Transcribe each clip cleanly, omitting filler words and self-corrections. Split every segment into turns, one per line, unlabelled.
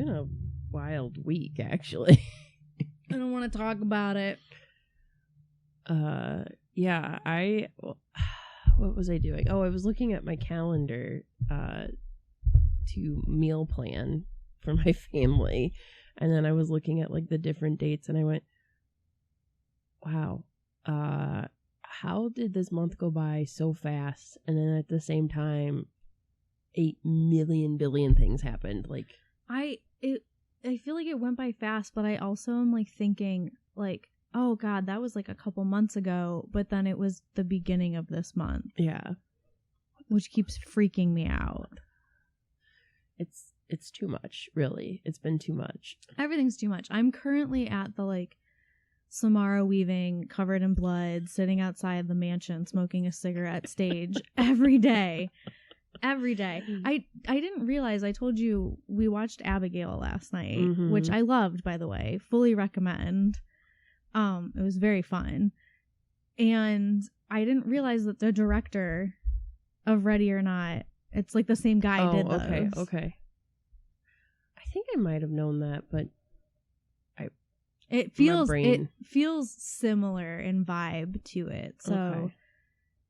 been a wild week, actually.
I don't want to talk about it.
Yeah, what was I doing? Oh, I was looking at my calendar to meal plan for my family, and then I was looking at like the different dates, and I went, wow, how did this month go by so fast? And then at the same time, 8 million billion things happened. Like,
I feel like it went by fast, but I also am like thinking like, oh God, that was like a couple months ago, but then it was the beginning of this month.
yeah,
Which keeps freaking me out.
It's too much, really. It's been too much.
Everything's too much. I'm currently at the like Samara weaving, covered in blood, sitting outside the mansion smoking a cigarette stage every day. Every day. I didn't realize, I told you we watched Abigail last night, which I loved, by the way. Fully recommend. It was very fun. And I didn't realize that the director of Ready or Not, it's like the same guy did those.
Okay. I think I might have known that, but
it feels similar in vibe to it. So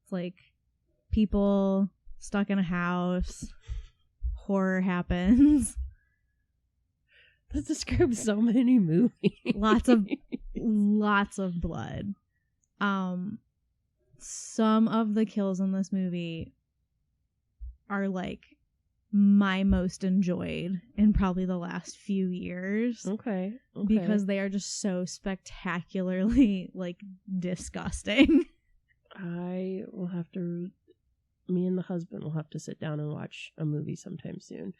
it's like people stuck in a house, horror happens.
That describes so many movies.
Lots of blood. Some of the kills in this movie are like my most enjoyed in probably the last few years.
Okay.
Because they are just so spectacularly like disgusting.
I will have to, me and the husband will have to sit down and watch a movie sometime soon.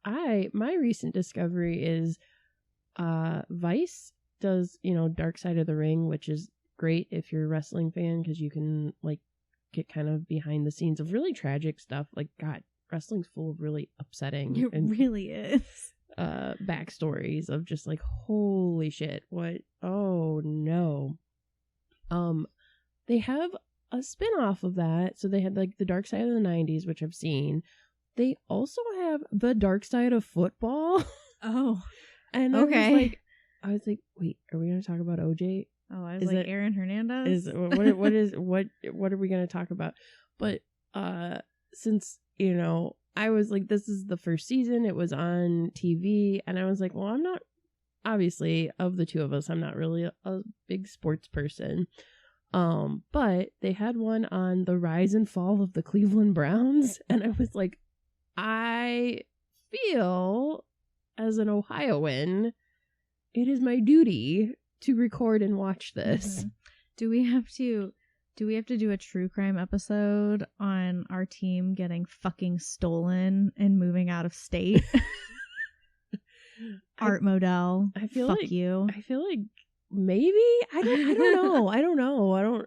My recent discovery is Vice does, Dark Side of the Ring, which is great if you're a wrestling fan because you can like get kind of behind the scenes of really tragic stuff. Like, God, wrestling's full of really upsetting.
It really is.
Backstories of just like, holy shit, what? Oh no. They have a spin-off of that. So they had like the Dark Side of the 90s, which I've seen. They also have the Dark Side of Football.
Oh.
And I was like, wait, are we going to talk about OJ?
Oh, I was like, Aaron Hernandez?
What are we going to talk about? But since, I was like, this is the first season, it was on TV, and I was like, well, I'm not, obviously, of the two of us, I'm not really a big sports person. But they had one on the rise and fall of the Cleveland Browns, and I was like, I feel as an Ohioan, it is my duty to record and watch this.
Mm-hmm. Do we have to do a true crime episode on our team getting fucking stolen and moving out of state? Art Modell.
I feel
fuck
like
you.
I feel like maybe I don't know.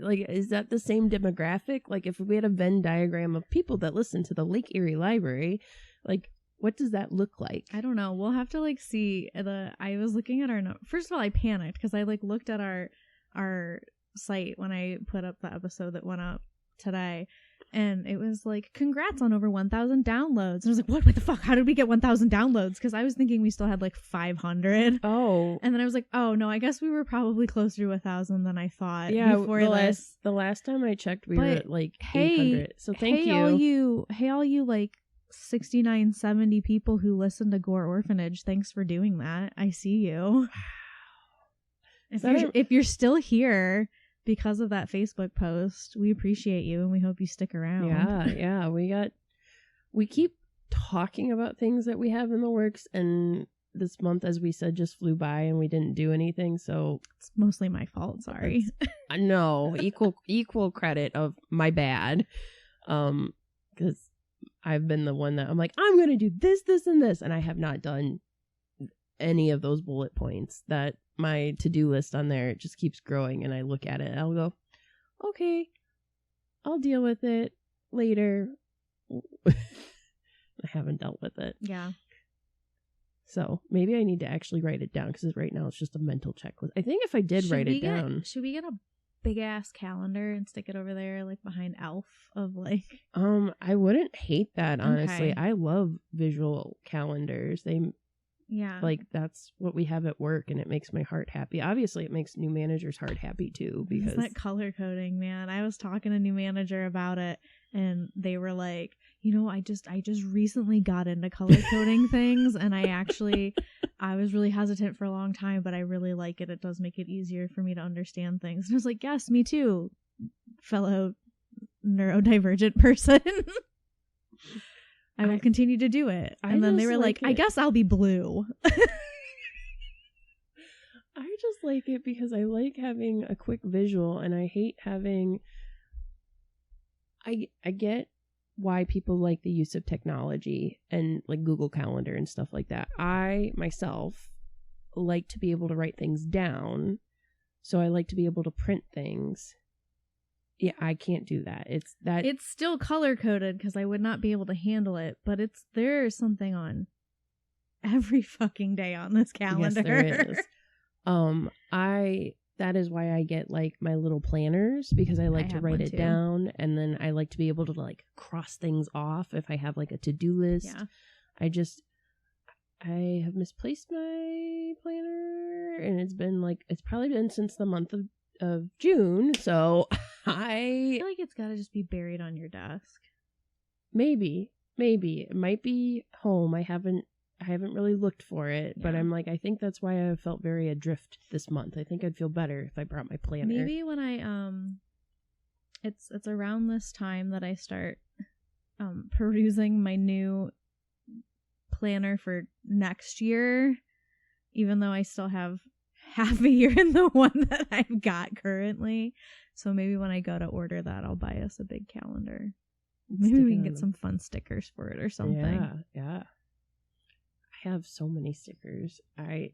Like, is that the same demographic? Like, if we had a Venn diagram of people that listen to the Lake Erie Library, like, what does that look like?
I don't know. We'll have to like see I was looking at our first of all, I panicked because I like looked at our site when I put up the episode that went up today, and it was like, congrats on over 1,000 downloads. And I was like, what the fuck? How did we get 1,000 downloads? Because I was thinking we still had like 500.
Oh.
And then I was like, oh no, I guess we were probably closer to 1,000 than I thought.
Yeah,
before this.
The last time I checked, we were at like 800. So thank you.
All you like 69, 70 people who listen to Gore Orphanage. Thanks for doing that. I see you. If you're still here because of that Facebook post, we appreciate you and we hope you stick around.
Yeah. We keep talking about things that we have in the works, and this month, as we said, just flew by and we didn't do anything. So
it's mostly my fault. Sorry.
No, equal credit of my bad. Because I've been the one that I'm like, I'm going to do this, and this. And I have not done any of those bullet points. That my to-do list on there, it just keeps growing. And I look at it, I'll go, okay, I'll deal with it later. I haven't dealt with it.
Yeah.
So maybe I need to actually write it down, because right now it's just a mental checklist. I think if I did write it down.
Should we get a big ass calendar and stick it over there like behind Elf of like
I wouldn't hate that, honestly.
Okay.
I love visual calendars. They
Yeah.
Like, that's what we have at work, and it makes my heart happy. Obviously, it makes new managers' heart happy, too, because...
It's that color coding, man. I was talking to a new manager about it, and they were like, you know, I just recently got into color coding things, and I was really hesitant for a long time, but I really like it. It does make it easier for me to understand things. And I was like, yes, me too, fellow neurodivergent person. I will continue to do it. And then they were like, I guess I'll be blue.
I just like it because I like having a quick visual, and I hate having... I get why people like the use of technology and like Google Calendar and stuff like that. I myself like to be able to write things down, so I like to be able to print things. Yeah, I can't do that. It's
still color coded because I would not be able to handle it, but there's something on every fucking day on this calendar.
Yes, there is. That is why I get like my little planners, because I like to write it down, and then I like to be able to like cross things off if I have like a to-do list. Yeah. I have misplaced my planner, and it's probably been since the month of June, so I
feel like it's got to just be buried on your desk.
Maybe it might be home. I haven't really looked for it, but I'm like, I think that's why I felt very adrift this month. I think I'd feel better if I brought my planner.
Maybe when I it's around this time that I start perusing my new planner for next year, even though I still have half a year in the one that I've got currently. So maybe when I go to order that, I'll buy us a big calendar. Maybe we can get some fun stickers for it or something.
Yeah. I have so many stickers. I,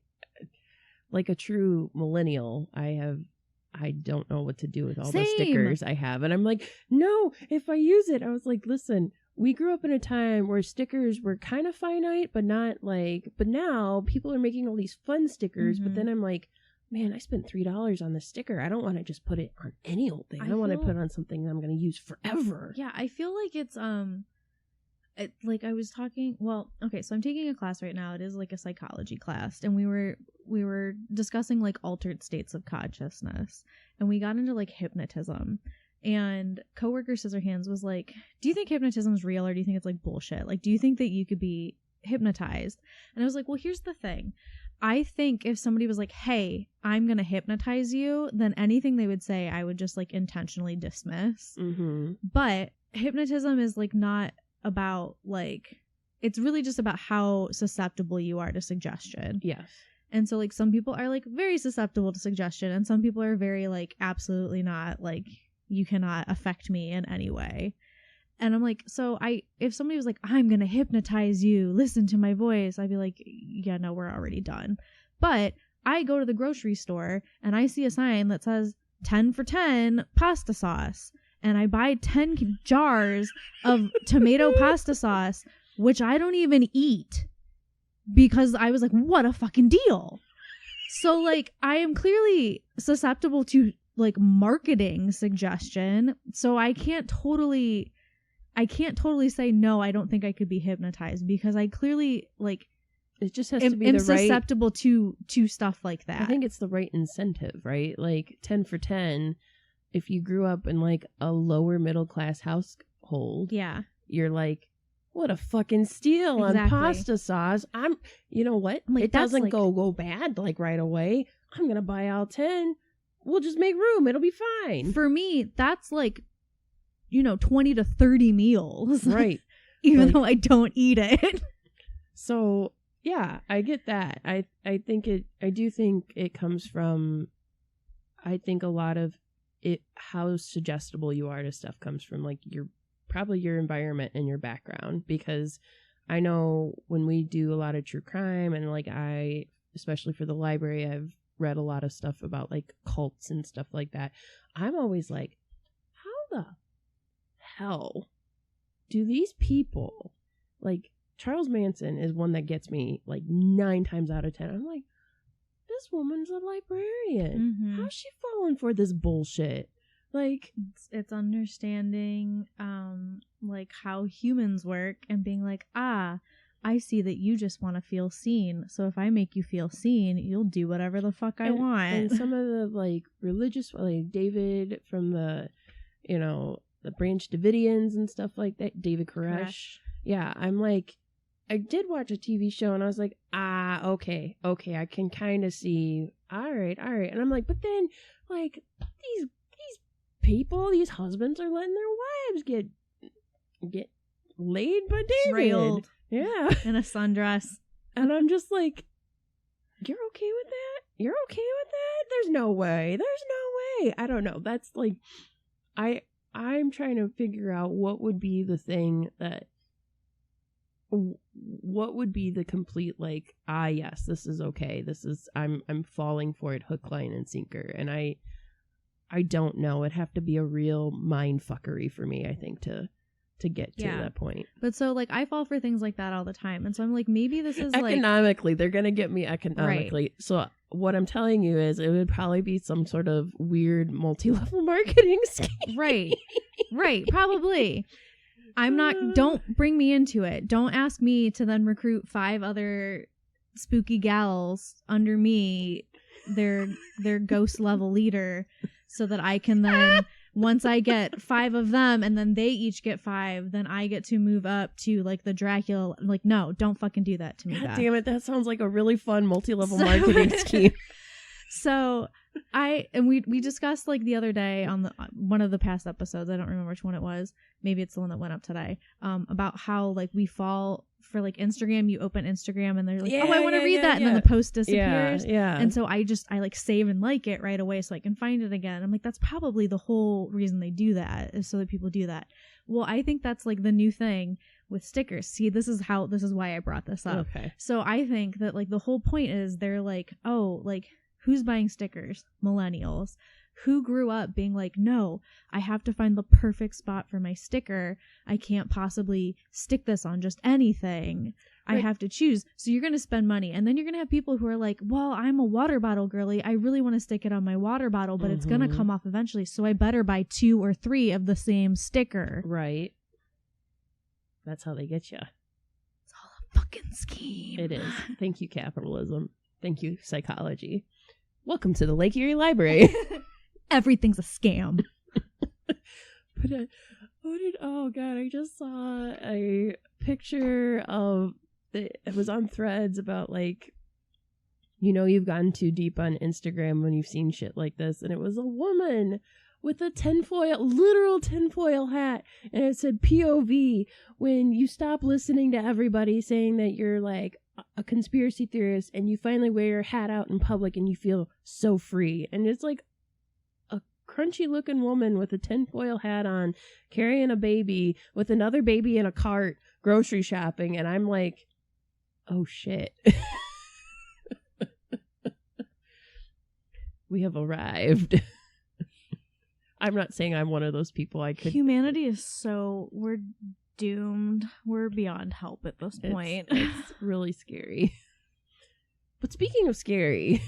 like a true millennial, I don't know what to do with all the stickers I have. And I'm like, no, if I use it, I was like, listen, we grew up in a time where stickers were kind of finite, but now people are making all these fun stickers. Mm-hmm. But then I'm like, man, I spent $3 on the sticker. I don't want to just put it on any old thing. I want to put it on something that I'm going to use forever.
Yeah, I feel like it's, like I was talking, well, okay, so I'm taking a class right now. It is like a psychology class, and we were discussing like altered states of consciousness, and we got into like hypnotism. And coworker Scissorhands was like, do you think hypnotism is real, or do you think it's like bullshit? Like, do you think that you could be hypnotized? And I was like, well, here's the thing. I think if somebody was like, hey, I'm going to hypnotize you, then anything they would say, I would just like intentionally dismiss. Mm-hmm. But hypnotism is like not about like, it's really just about how susceptible you are to suggestion.
Yes.
And so like some people are like very susceptible to suggestion, and some people are very like absolutely not, like you cannot affect me in any way. And I'm like, so if somebody was like, I'm going to hypnotize you, listen to my voice, I'd be like, yeah, no, we're already done. But I go to the grocery store and I see a sign that says 10 for 10 pasta sauce. And I buy 10 jars of tomato pasta sauce, which I don't even eat, because I was like, what a fucking deal. So like, I am clearly susceptible to like marketing suggestion. So I can't totally say, no, I don't think I could be hypnotized, because I clearly like,
it just has to be the right,
susceptible to stuff like that.
I think it's the right incentive, right? Like 10 for 10. If you grew up in like a lower middle class household, yeah, you're like, what a fucking steal on pasta sauce. You know what? Like, it doesn't like, go bad like right away. I'm going to buy all 10. We'll just make room. It'll be fine.
For me, that's like, 20 to 30 meals.
Right.
Even though I don't eat it.
So, yeah, I get that. I do think it comes from, I think a lot of it, how suggestible you are to stuff comes from like probably your environment and your background. Because I know when we do a lot of true crime, and like especially for the library, I've read a lot of stuff about like cults and stuff like that. I'm always like, how the hell do these people, like Charles Manson is one that gets me like 9 times out of 10. I'm like, this woman's a librarian. Mm-hmm. How's she falling for this bullshit? Like,
it's understanding like how humans work and being like, I I see that you just want to feel seen. So if I make you feel seen, you'll do whatever the fuck I want.
And some of the like religious, like David from the, you know, the Branch Davidians and stuff like that, David Koresh. Yeah, I'm like, I did watch a TV show and I was like, okay, I can kind of see, all right. And I'm like, but then, like, these people, these husbands are letting their wives get laid by David.
Railed.
Yeah.
In a sundress.
And I'm just like, you're okay with that? You're okay with that? There's no way. I don't know. That's like, I'm trying to figure out what would be the thing that, what would be the complete like, yes, this is okay. This is, I'm falling for it hook, line, and sinker. And I don't know. It'd have to be a real mind fuckery for me, I think, to get to that point.
But so like I fall for things like that all the time. And so I'm like, maybe this is
economically, they're going to get me economically.
Right.
So what I'm telling you is it would probably be some sort of weird multi-level marketing scheme.
Right. Probably. Don't bring me into it. Don't ask me to then recruit 5 other spooky gals under me, their ghost level leader, so that I can then, once I get 5 of them and then they each get 5, then I get to move up to like the Dracula. Like, no, don't fucking do that to me.
God damn it. That sounds like a really fun multi-level marketing scheme.
So we discussed like the other day on one of the past episodes, I don't remember which one it was, maybe it's the one that went up today, about how like we fall for like Instagram. You open Instagram and they're like, I want to read that, and then the post disappears. And so I like save and like it right away so I can find it again. I'm like, that's probably the whole reason they do that, is so that people do that. Well, I think that's like the new thing with stickers. See, this is why I brought this up.
Okay.
So I think that like the whole point is they're like, oh, like, who's buying stickers? Millennials. Who grew up being like, no, I have to find the perfect spot for my sticker. I can't possibly stick this on just anything. Right. I have to choose. So you're going to spend money. And then you're going to have people who are like, well, I'm a water bottle girly. I really want to stick it on my water bottle, but it's going to come off eventually. So I better buy 2 or 3 of the same sticker.
Right. That's how they get you.
It's all a fucking scheme.
It is. Thank you, capitalism. Thank you, psychology. Welcome to the Lake Erie Library.
Everything's a scam.
But oh god, I just saw a picture of it was on Threads about like, you know, you've gotten too deep on Instagram when you've seen shit like this, and it was a woman with a literal tinfoil hat, and it said POV, when you stop listening to everybody saying that you're like a conspiracy theorist and you finally wear your hat out in public and you feel so free. And it's like a crunchy looking woman with a tinfoil hat on, carrying a baby with another baby in a cart, grocery shopping, and I'm like, oh shit. We have arrived. I'm not saying I'm one of those people.
Humanity is we're doomed. We're beyond help at this point.
It's really scary. But speaking of scary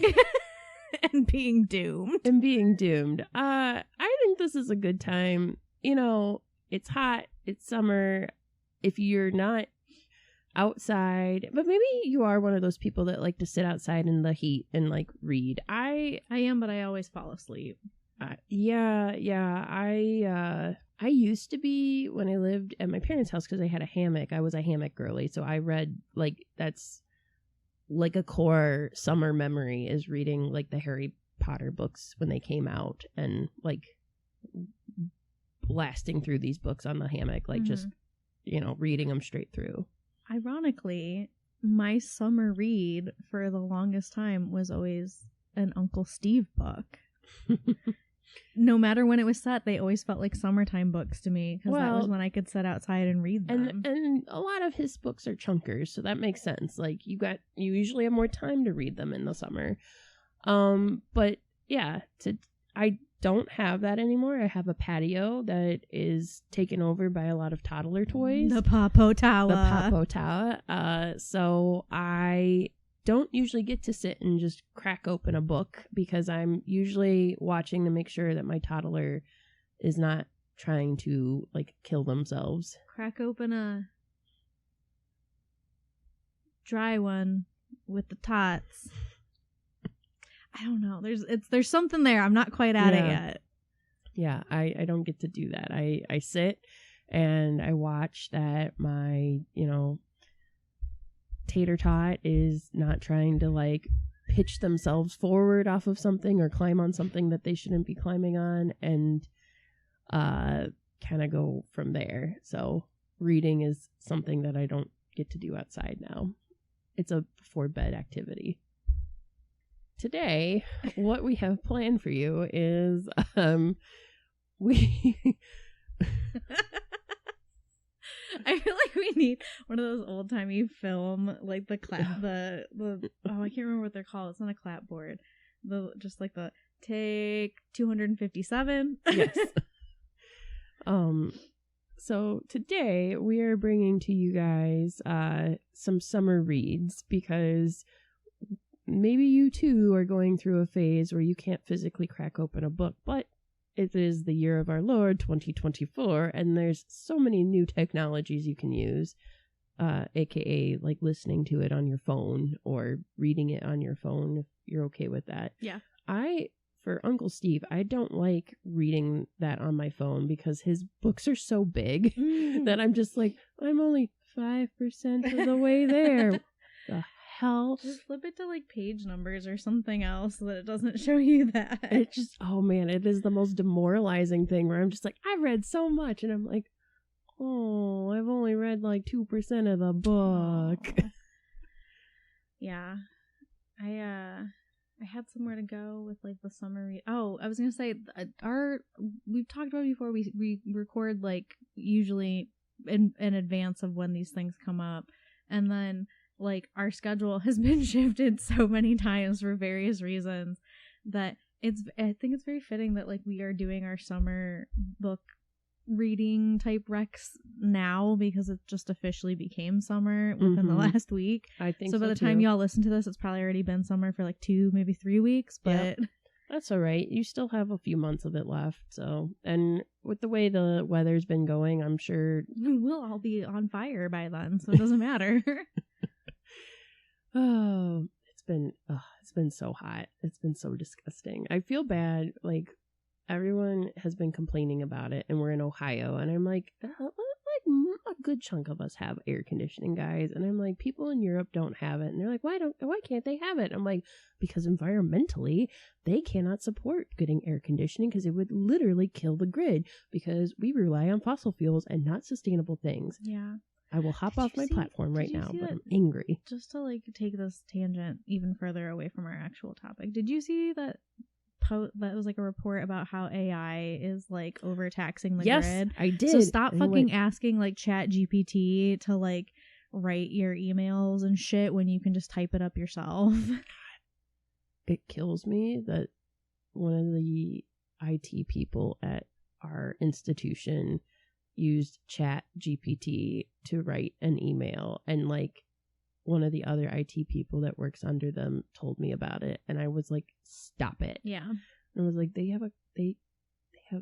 and being doomed,
I think this is a good time. You know, it's hot, it's summer. If you're not outside, but maybe you are one of those people that like to sit outside in the heat and like read. I
am, but I always fall asleep.
I used to be, when I lived at my parents' house, because I had a hammock. I was a hammock girly, so I read, like, that's like a core summer memory, is reading like the Harry Potter books when they came out, and like blasting through these books on the hammock, like just, you know, reading them straight through.
Ironically, my summer read for the longest time was always an Uncle Steve book. No matter when it was set, they always felt like summertime books to me, because that was when I could sit outside and read them.
And a lot of his books are chunkers, so that makes sense. Like you usually have more time to read them in the summer. But yeah, I don't have that anymore. I have a patio that is taken over by a lot of toddler toys.
The Papo Tower.
So I don't usually get to sit and just crack open a book, because I'm usually watching to make sure that my toddler is not trying to like kill themselves.
Crack open a dry one with the tots. I don't know. There's something there. I'm not quite at it yet.
Yeah, I don't get to do that. I sit and I watch that my, tater tot is not trying to like pitch themselves forward off of something or climb on something that they shouldn't be climbing on, and kind of go from there. So reading is something that I don't get to do outside now. It's a before bed activity. Today, what we have planned for you is we
I feel like we need one of those old timey film, like the I can't remember what they're called. It's not a clapboard. Just like the take 257.
Yes. So today we are bringing to you guys some summer reads, because maybe you too are going through a phase where you can't physically crack open a book, but it is the year of our Lord 2024, and there's so many new technologies you can use, aka like listening to it on your phone or reading it on your phone if you're okay with that.
Yeah.
For Uncle Steve, I don't like reading that on my phone because his books are so big that I'm just like, I'm only 5% of the way there. The hell?
Just flip it to like page numbers or something else so that it doesn't show you that.
It just, oh man, it is the most demoralizing thing where I'm just like, I've read so much, and I'm like, oh, I've only read like 2% of the book.
Aww. Yeah. I had somewhere to go with like the summary. Oh, I was gonna say we've talked about it before. We record like usually in advance of when these things come up, and then like our schedule has been shifted so many times for various reasons that I think it's very fitting that like we are doing our summer book reading type recs now, because it just officially became summer within the last week.
I think
so by the time y'all listen to this, it's probably already been summer for like 2, maybe 3 weeks, but
yep. That's all right. You still have a few months of it left. So, and with the way the weather's been going, I'm sure
we'll all be on fire by then, so it doesn't matter.
Oh, it's been so hot. It's been so disgusting. I feel bad. Like, everyone has been complaining about it, and we're in Ohio, and I'm like a good chunk of us have air conditioning, guys, and I'm like, people in Europe don't have it, and they're like, why can't they have it? I'm like, because environmentally they cannot support getting air conditioning, because it would literally kill the grid, because we rely on fossil fuels and not sustainable things.
Yeah.
I will hop off my platform right now, but I'm angry.
Just to like take this tangent even further away from our actual topic, did you see that that was like a report about how AI is like overtaxing the grid?
Yes, I did.
So stop fucking asking like Chat GPT to like write your emails and shit when you can just type it up yourself.
It kills me that one of the IT people at our institution used Chat GPT to write an email, and like one of the other IT people that works under them told me about it, and I was like, stop it.
Yeah.
And I was like, they have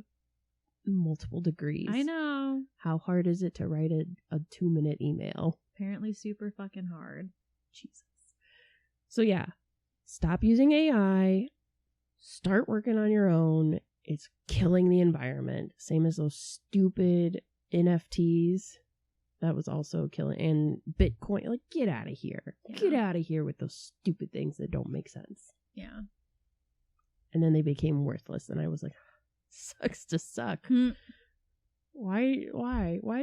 multiple degrees.
I know.
How hard is it to write a 2-minute email?
Apparently super fucking hard.
Jesus. So yeah, stop using AI. Start working on your own. It's killing the environment. Same as those stupid NFTs. That was also killing. And Bitcoin. Like, get out of here. Yeah. Get out of here with those stupid things that don't make sense.
Yeah.
And then they became worthless. And I was like, sucks to suck. Why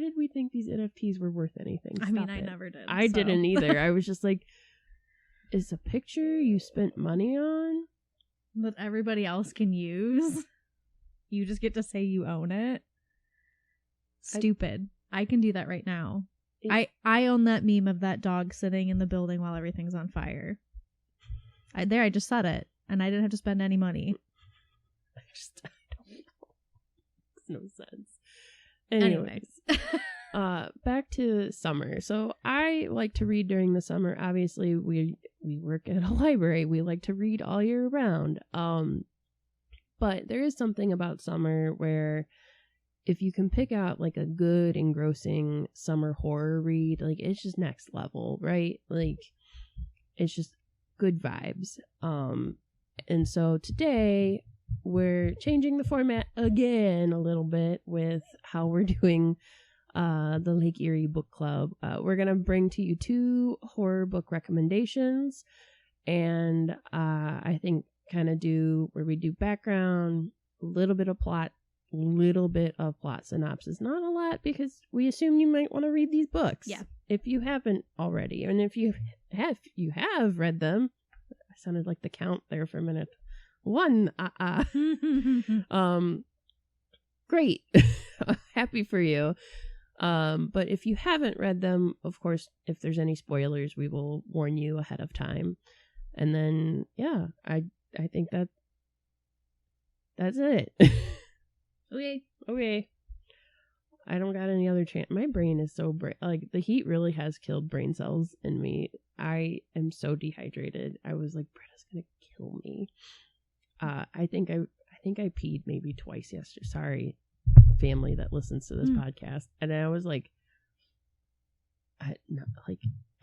did we think these NFTs were worth anything?
I mean, I never did.
I didn't either. I was just like, is a picture you spent money on
that everybody else can use? You just get to say you own it? Stupid. I can do that right now. I own that meme of that dog sitting in the building while everything's on fire. I just said it, and I didn't have to spend any money.
I don't know. Makes no sense. Anyways. Back to summer. So I like to read during the summer. Obviously, we work at a library. We like to read all year round. But there is something about summer where if you can pick out like a good engrossing summer horror read, like it's just next level, right? Like it's just good vibes. And so today we're changing the format again a little bit with how we're doing the Lake Erie Book Club. We're going to bring to you 2 horror book recommendations, and I think kind of do where we do background, a little bit of plot synopsis. Not a lot, because we assume you might want to read these books.
Yeah.
If you haven't already. And if you have read them, I sounded like the count there for a minute. 1, great. Happy for you. But if you haven't read them, of course, if there's any spoilers, we will warn you ahead of time. And then, yeah, I think that's it. Okay. I don't got any other chance. My brain is so like the heat really has killed brain cells in me. I am so dehydrated. I was like, Britta's gonna kill me. I think I peed maybe twice yesterday. Sorry, family that listens to this podcast. And I was like, I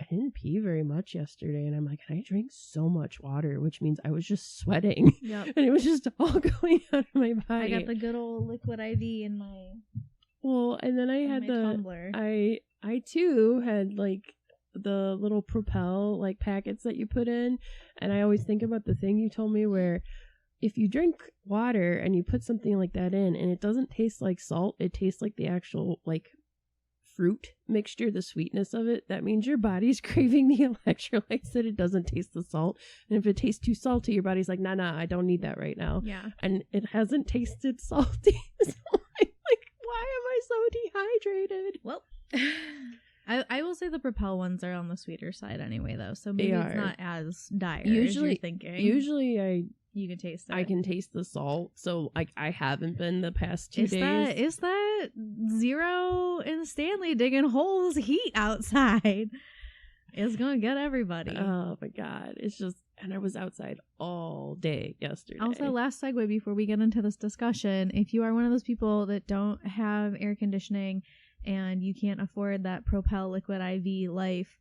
didn't pee very much yesterday, and I'm like, I drank so much water, which means I was just sweating.
Yep.
And it was just all going out of my body.
I got the good old liquid IV in my
and then I had
tumbler.
I too had like the little Propel like packets that you put in, and I always think about the thing you told me where if you drink water and you put something like that in and it doesn't taste like salt, it tastes like the actual like fruit mixture, the sweetness of it, that means your body's craving the electrolytes that it doesn't taste the salt. And if it tastes too salty, your body's like, nah, I don't need that right now.
Yeah.
And it hasn't tasted salty. So I'm like, why am I so dehydrated?
Well, I will say the Propel ones are on the sweeter side anyway, though, so maybe it's not as dire as you're thinking.
Usually
you can taste it.
I can taste the salt, so like I haven't been the past 2 days.
Is that Zero and Stanley digging holes heat outside? It's gonna get everybody.
Oh my god, it's just, and I was outside all day yesterday.
Also, last segue before we get into this discussion, if you are one of those people that don't have air conditioning and you can't afford that Propel liquid IV life,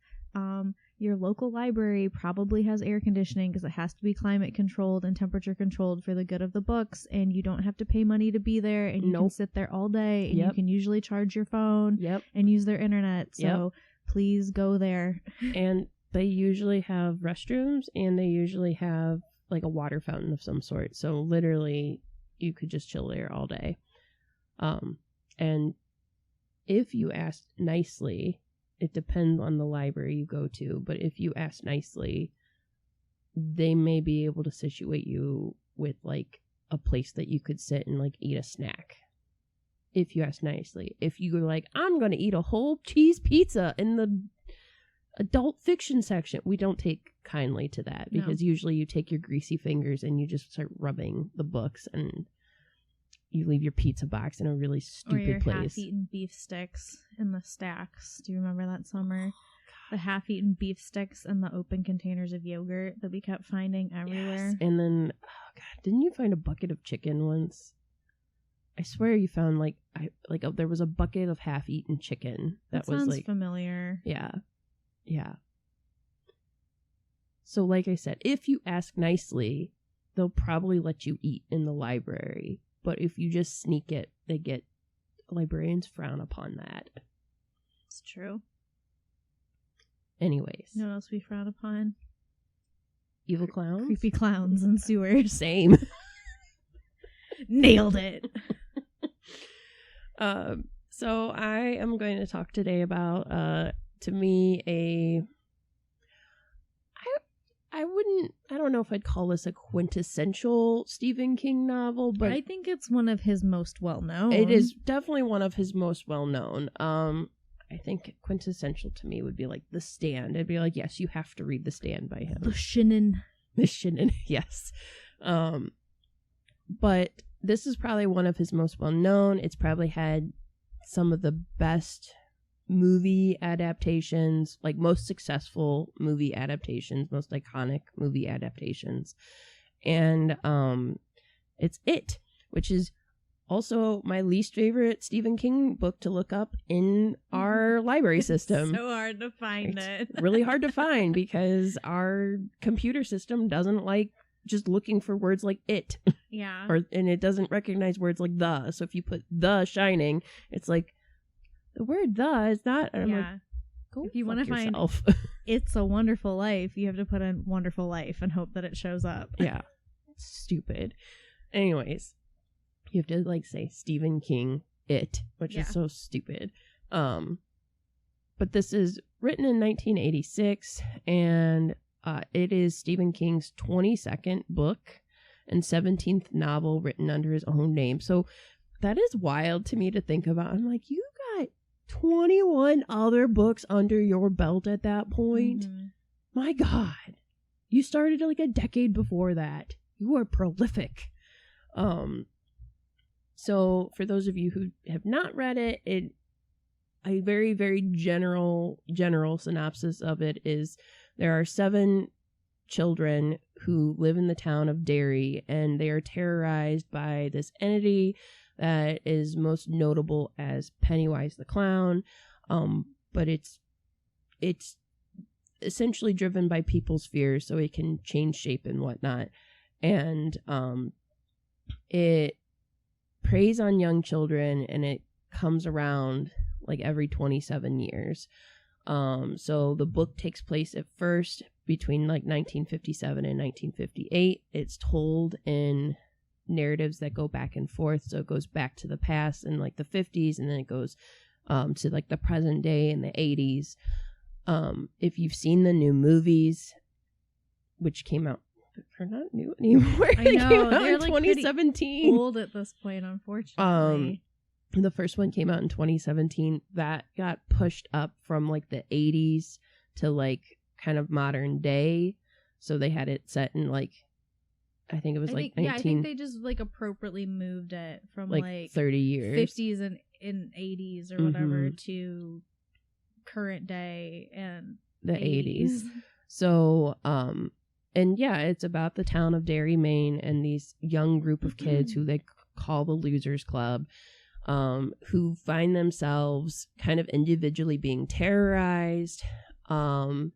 your local library probably has air conditioning because it has to be climate controlled and temperature controlled for the good of the books, and you don't have to pay money to be there, and you can sit there all day, and you can usually charge your phone and use their internet. So please go there. And they usually have restrooms, and they usually have like a water fountain of some sort. So literally you could just chill there all day. And if you ask nicely, it depends on the library you go to, but if you ask nicely, they may be able to situate you with like a place that you could sit and like eat a snack. If you ask nicely. If you were like, I'm going to eat a whole cheese pizza in the adult fiction section, we don't take kindly to that, because usually you take your greasy fingers and you just start rubbing the books, and you leave your pizza box in a really stupid place. Or your half-eaten beef sticks in the stacks. Do you remember that summer? The half-eaten beef sticks and the open containers of yogurt that we kept finding everywhere.
Yes. And then, didn't you find a bucket of chicken once? I swear you found there was a bucket of half-eaten chicken that was
sounds familiar.
Yeah. So like I said, if you ask nicely, they'll probably let you eat in the library. But if you just sneak it, librarians frown upon that.
It's true.
Anyways.
You know what else we frown upon?
Evil clowns?
Creepy clowns in sewers.
Same.
Nailed it.
So I am going to talk today about, to me, I don't know if I'd call this a quintessential Stephen King novel, but
I think it's one of his most well-known.
It is definitely one of his most well-known. I think quintessential to me would be like The Stand. It'd be like, yes, you have to read The Stand by him.
The Shinin,
yes. But this is probably one of his most well-known. It's probably had some of the best movie adaptations, like most successful movie adaptations, most iconic movie adaptations. And it's It, which is also my least favorite Stephen King book to look up in our library system.
So hard to find it.
Really hard to find because our computer system doesn't like just looking for words like it.
Yeah.
And it doesn't recognize words like the. So if you put The Shining, it's like the word the is not. And I'm like, go
if you want to find It's a Wonderful Life, you have to put in Wonderful Life and hope that it shows up.
Yeah. Stupid. Anyways, you have to like say Stephen King It, which is so stupid. But this is written in 1986, and it is Stephen King's 22nd book and 17th novel written under his own name. So that is wild to me to think about. I'm like, you got 21 other books under your belt at that point. Mm-hmm. My God. You started like a decade before that. You are prolific. So for those of you who have not read it, a very, very general synopsis of it is there are 7 children who live in the town of Derry, and they are terrorized by this entity that is most notable as Pennywise the Clown. But it's essentially driven by people's fears, so it can change shape and whatnot. And it preys on young children, and it comes around like every 27 years. So the book takes place at first between like 1957 and 1958. It's told in narratives that go back and forth. So it goes back to the past in like the 50s, and then it goes to like the present day in the 80s. If you've seen the new movies, which came out, they're not new anymore.
I know, they're
in
like
2017.
Old at this point, unfortunately.
The first one came out in 2017. That got pushed up from like the 80s to like kind of modern day. So they had it set in like, I think it was I
think they just like appropriately moved it from like
30 years,
50s and 80s or whatever to current day and
the 80s. So, and yeah, it's about the town of Derry, Maine, and these young group of kids who they call the Losers Club, who find themselves kind of individually being terrorized, and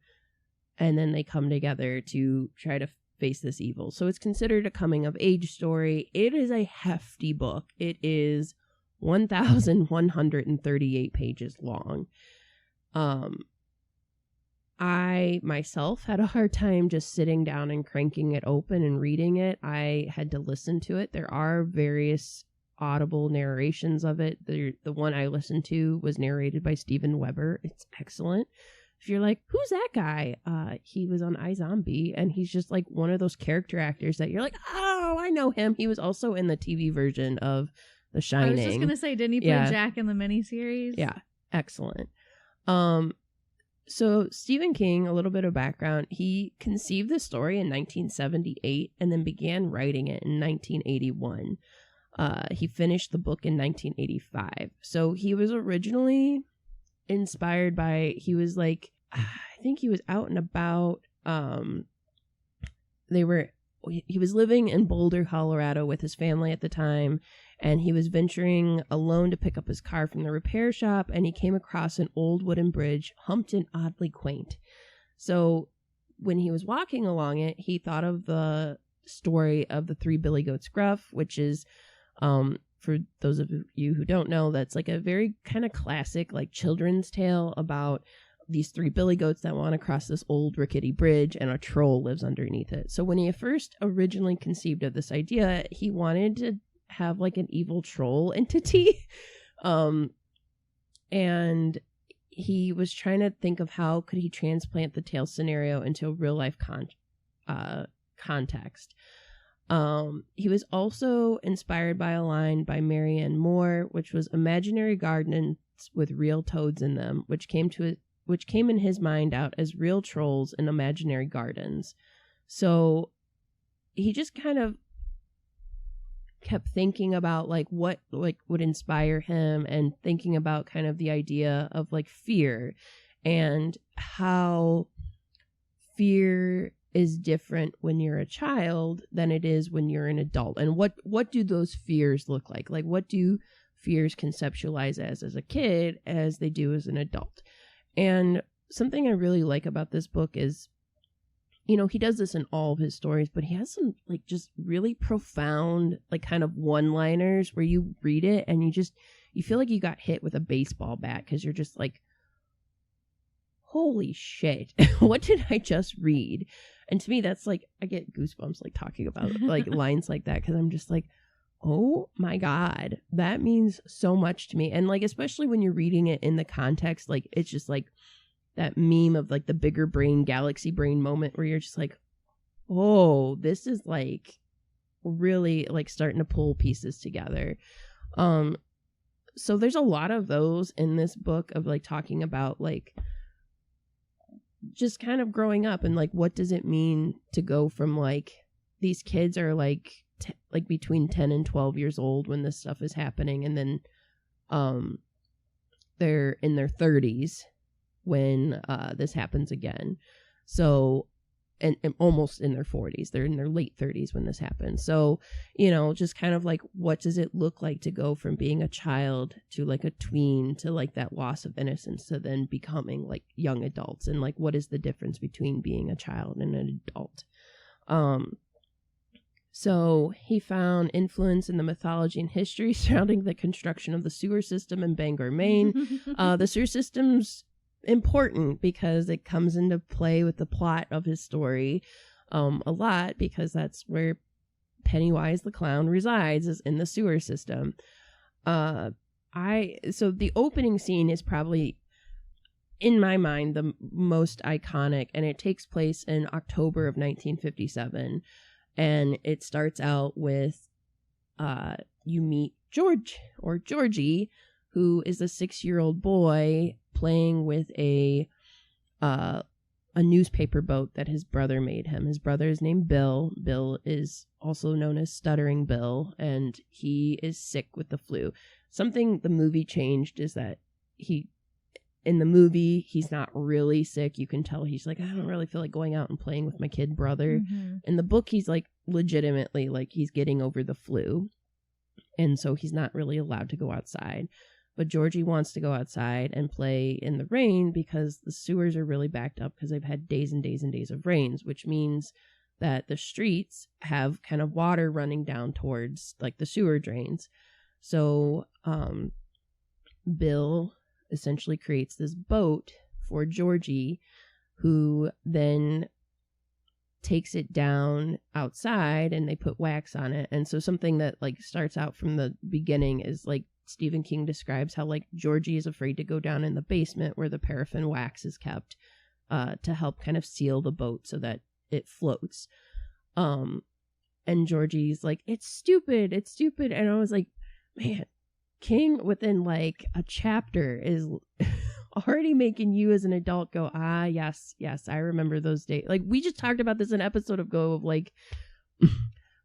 then they come together to try to face this evil. So it's considered a coming of age story. It is a hefty book. It is 1,138 pages long. I myself had a hard time just sitting down and cranking it open and reading it. I had to listen to it. There are various audible narrations of it. The one I listened to was narrated by Steven Weber. It's excellent. If you're like, who's that guy? He was on iZombie, and he's just like one of those character actors that you're like, oh, I know him. He was also in the TV version of The Shining.
I was just gonna say, didn't he play Jack in the miniseries?
Yeah, excellent. So Stephen King, a little bit of background, he conceived the story in 1978 and then began writing it in 1981. He finished the book in 1985. So he was originally inspired by, he was like, I think he was out and about. He was living in Boulder, Colorado with his family at the time, and he was venturing alone to pick up his car from the repair shop, and he came across an old wooden bridge, humped and oddly quaint. So when he was walking along it, he thought of the story of the 3 Billy Goats Gruff, which is, for those of you who don't know, that's like a very kind of classic like children's tale about these 3 billy goats that want to cross this old rickety bridge, and a troll lives underneath it. So when he first originally conceived of this idea, he wanted to have like an evil troll entity. And he was trying to think of how could he transplant the tale scenario into a real life context. He was also inspired by a line by Marianne Moore, which was imaginary gardens with real toads in them, which came in his mind out as real trolls in imaginary gardens. So he just kind of kept thinking about like what like would inspire him, and thinking about kind of the idea of like fear and how fear is different when you're a child than it is when you're an adult. And what do those fears look like? Like, what do fears conceptualize as a kid as they do as an adult? And something I really like about this book is, you know, he does this in all of his stories, but he has some like just really profound, like kind of one-liners where you read it and you feel like you got hit with a baseball bat, because you're just like, holy shit, what did I just read? And to me, that's like, I get goosebumps like talking about like lines like that, because I'm just like, oh my God, that means so much to me. And like, especially when you're reading it in the context, like it's just like that meme of like the bigger brain, galaxy brain moment where you're just like, oh, this is like really like starting to pull pieces together. So there's a lot of those in this book of like talking about like just kind of growing up and like what does it mean to go from like these kids are like like between 10 and 12 years old when this stuff is happening, and then they're in their 30s when this happens again. So and almost in their 40s, they're in their late 30s when this happens. So, you know, just kind of like, what does it look like to go from being a child to like a tween to like that loss of innocence to then becoming like young adults, and like what is the difference between being a child and an adult? So he found influence in the mythology and history surrounding the construction of the sewer system in Bangor, Maine. The sewer system's important because it comes into play with the plot of his story a lot, because that's where Pennywise the clown resides, is in the sewer system. So the opening scene is probably, in my mind, the most iconic, and it takes place in October of 1957. And it starts out with you meet George, or Georgie, who is a 6-year-old boy playing with a newspaper boat that his brother made him. His brother is named Bill. Bill is also known as Stuttering Bill, and he is sick with the flu. Something the movie changed is that in the movie, he's not really sick. You can tell he's like, I don't really feel like going out and playing with my kid brother. Mm-hmm. In the book, he's like legitimately like he's getting over the flu. And so he's not really allowed to go outside. But Georgie wants to go outside and play in the rain because the sewers are really backed up because they've had days and days and days of rains, which means that the streets have kind of water running down towards like the sewer drains. So Bill essentially creates this boat for Georgie, who then takes it down outside and they put wax on it. And so something that like starts out from the beginning is like Stephen King describes how like Georgie is afraid to go down in the basement where the paraffin wax is kept to help kind of seal the boat so that it floats. And Georgie's like, it's stupid. And I was like, man, King within like a chapter is already making you as an adult go, yes, I remember those days. Like we just talked about this in an episode ago of like,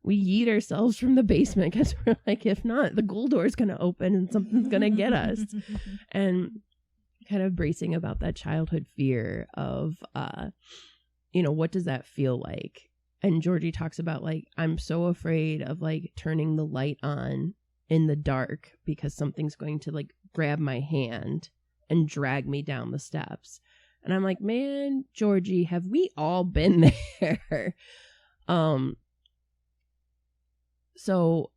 we yeet ourselves from the basement because we're like, if not, the ghoul door is going to open and something's going to get us. And kind of bracing about that childhood fear of, what does that feel like? And Georgie talks about like, I'm so afraid of like turning the light on in the dark because something's going to like grab my hand and drag me down the steps. And I'm like, man, Georgie, have we all been there? So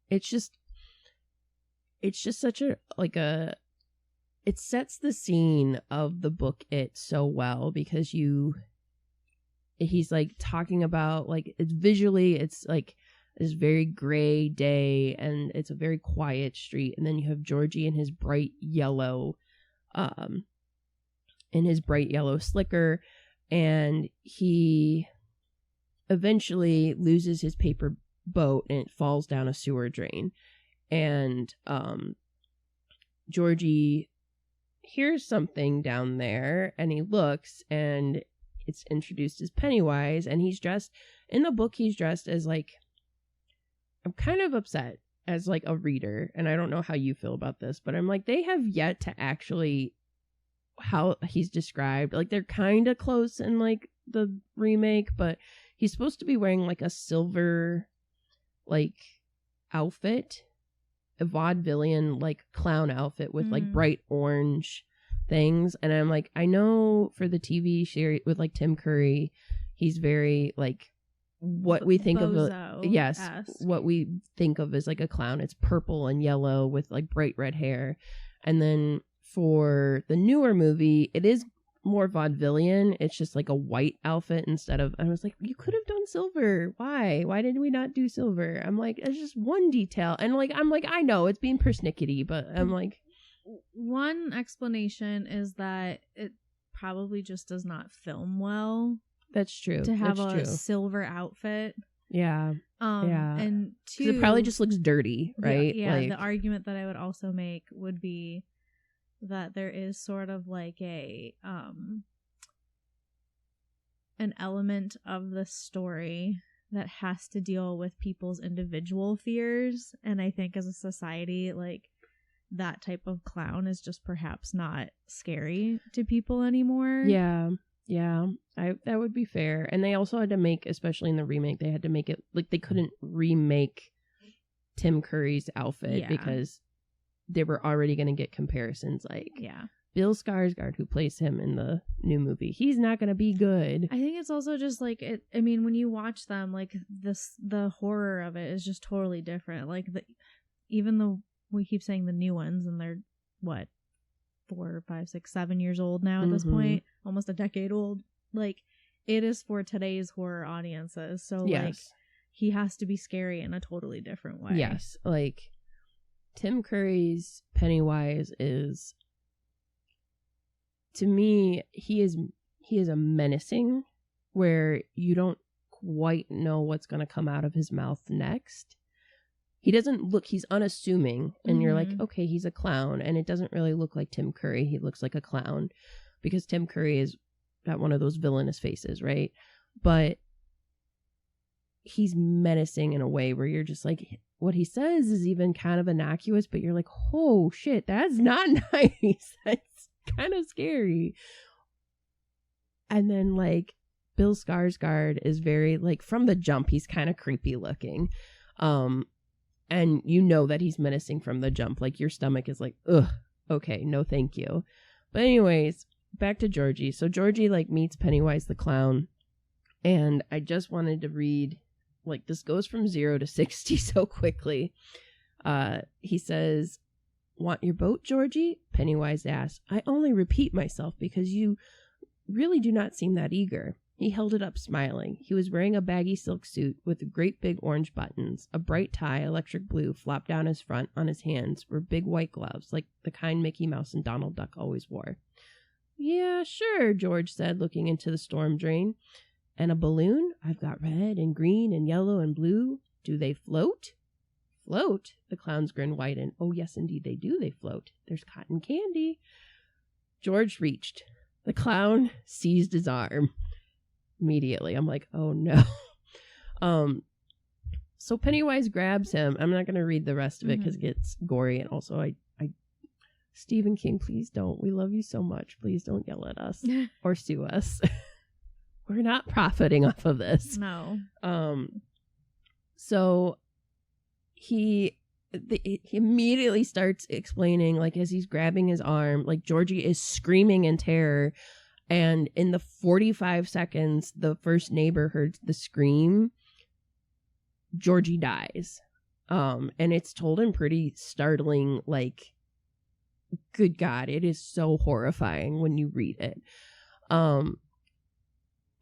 it's just such it sets the scene of the book so well, because he's like talking about like it's visually, it's like this very gray day and it's a very quiet street. And then you have Georgie in his bright yellow slicker, and he eventually loses his paper boat and it falls down a sewer drain. And Georgie hears something down there and he looks, and it's introduced as Pennywise, and he's dressed as like, I'm kind of upset as like a reader, and I don't know how you feel about this, but I'm like, they have yet to actually how he's described. Like they're kind of close in like the remake, but he's supposed to be wearing like a silver like outfit, a vaudevillian like clown outfit with like bright orange things. And I'm like, I know for the TV series with like Tim Curry, he's very like what we think of what we think of as like a clown. It's purple and yellow with like bright red hair. And then for the newer movie, it is more vaudevillian. It's just like a white outfit instead of, I was like, you could have done silver. Why did we not do silver? I'm like, it's just one detail. And like, I'm like, I know it's being persnickety, but I'm like,
one explanation is that it probably just does not film well.
That's true.
To have a silver outfit.
Yeah.
And two,
it probably just looks dirty, right?
Yeah. Like, the argument that I would also make would be that there is sort of like a an element of the story that has to deal with people's individual fears, and I think as a society, like, that type of clown is just perhaps not scary to people anymore.
Yeah, that would be fair. And they also had to make, especially in the remake, they had to make it like they couldn't remake Tim Curry's outfit because they were already going to get comparisons. Like, Bill Skarsgård, who plays him in the new movie, he's not going to be good.
I think it's also just like it. I mean, when you watch them, like the horror of it is just totally different. Like even though we keep saying the new ones, and they're what 4, 5, 6, 7 years old now at this point, almost a decade old. Like, it is for today's horror audiences. So like, he has to be scary in a totally different way.
Yes, like Tim Curry's Pennywise is, to me, he is a menacing where you don't quite know what's going to come out of his mouth next. He doesn't look, he's unassuming, and you're like, okay, he's a clown, and it doesn't really look like Tim Curry. He looks like a clown because Tim Curry has got one of those villainous faces, right? But he's menacing in a way where you're just like, what he says is even kind of innocuous, but you're like, oh shit, that's not nice. That's kind of scary. And then like Bill Skarsgård is very like, from the jump, he's kind of creepy looking. And you know that he's menacing from the jump. Like, your stomach is like, ugh, okay, no thank you. But anyways, back to Georgie. So Georgie like meets Pennywise the clown. And I just wanted to read, like, this goes from 0 to 60 so quickly. He says, want your boat, Georgie? Pennywise asks. I only repeat myself because you really do not seem that eager. He held it up, smiling. He was wearing a baggy silk suit with great big orange buttons. A bright tie, electric blue, flopped down his front. On his hands were big white gloves, like the kind Mickey Mouse and Donald Duck always wore. Yeah, sure, George said, looking into the storm drain. And a balloon? I've got red and green and yellow and blue. Do they float? Float? The clown's grin widened. Oh, yes, indeed they do. They float. There's cotton candy. George reached. The clown seized his arm. Immediately, I'm like, oh no. So Pennywise grabs him. I'm not going to read the rest of it because it gets gory. And also, I Stephen King, please don't. We love you so much. Please don't yell at us or sue us. We're not profiting off of this.
No.
So he immediately starts explaining, like, as he's grabbing his arm, like, Georgie is screaming in terror. And in the 45 seconds the first neighbor heard the scream, Georgie dies. And it's told in pretty startling, like, good God, it is so horrifying when you read it.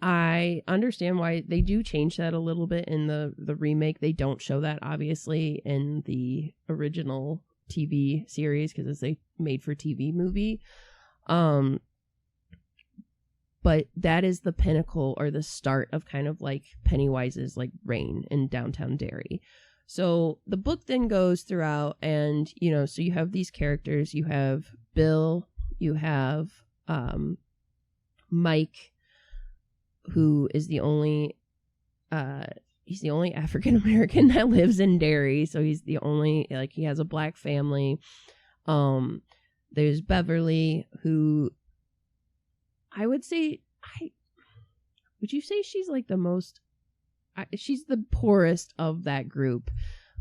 I understand why they do change that a little bit in the remake. They don't show that, obviously, in the original TV series because it's a made-for-TV movie. But that is the pinnacle or the start of kind of like Pennywise's like reign in downtown Derry. So the book then goes throughout, and, you know, so you have these characters. You have Bill, you have Mike, who is the only he's the only African American that lives in Derry. So he's the only, like, he has a black family. There's Beverly, who I would say would you say she's like the most, she's the poorest of that group.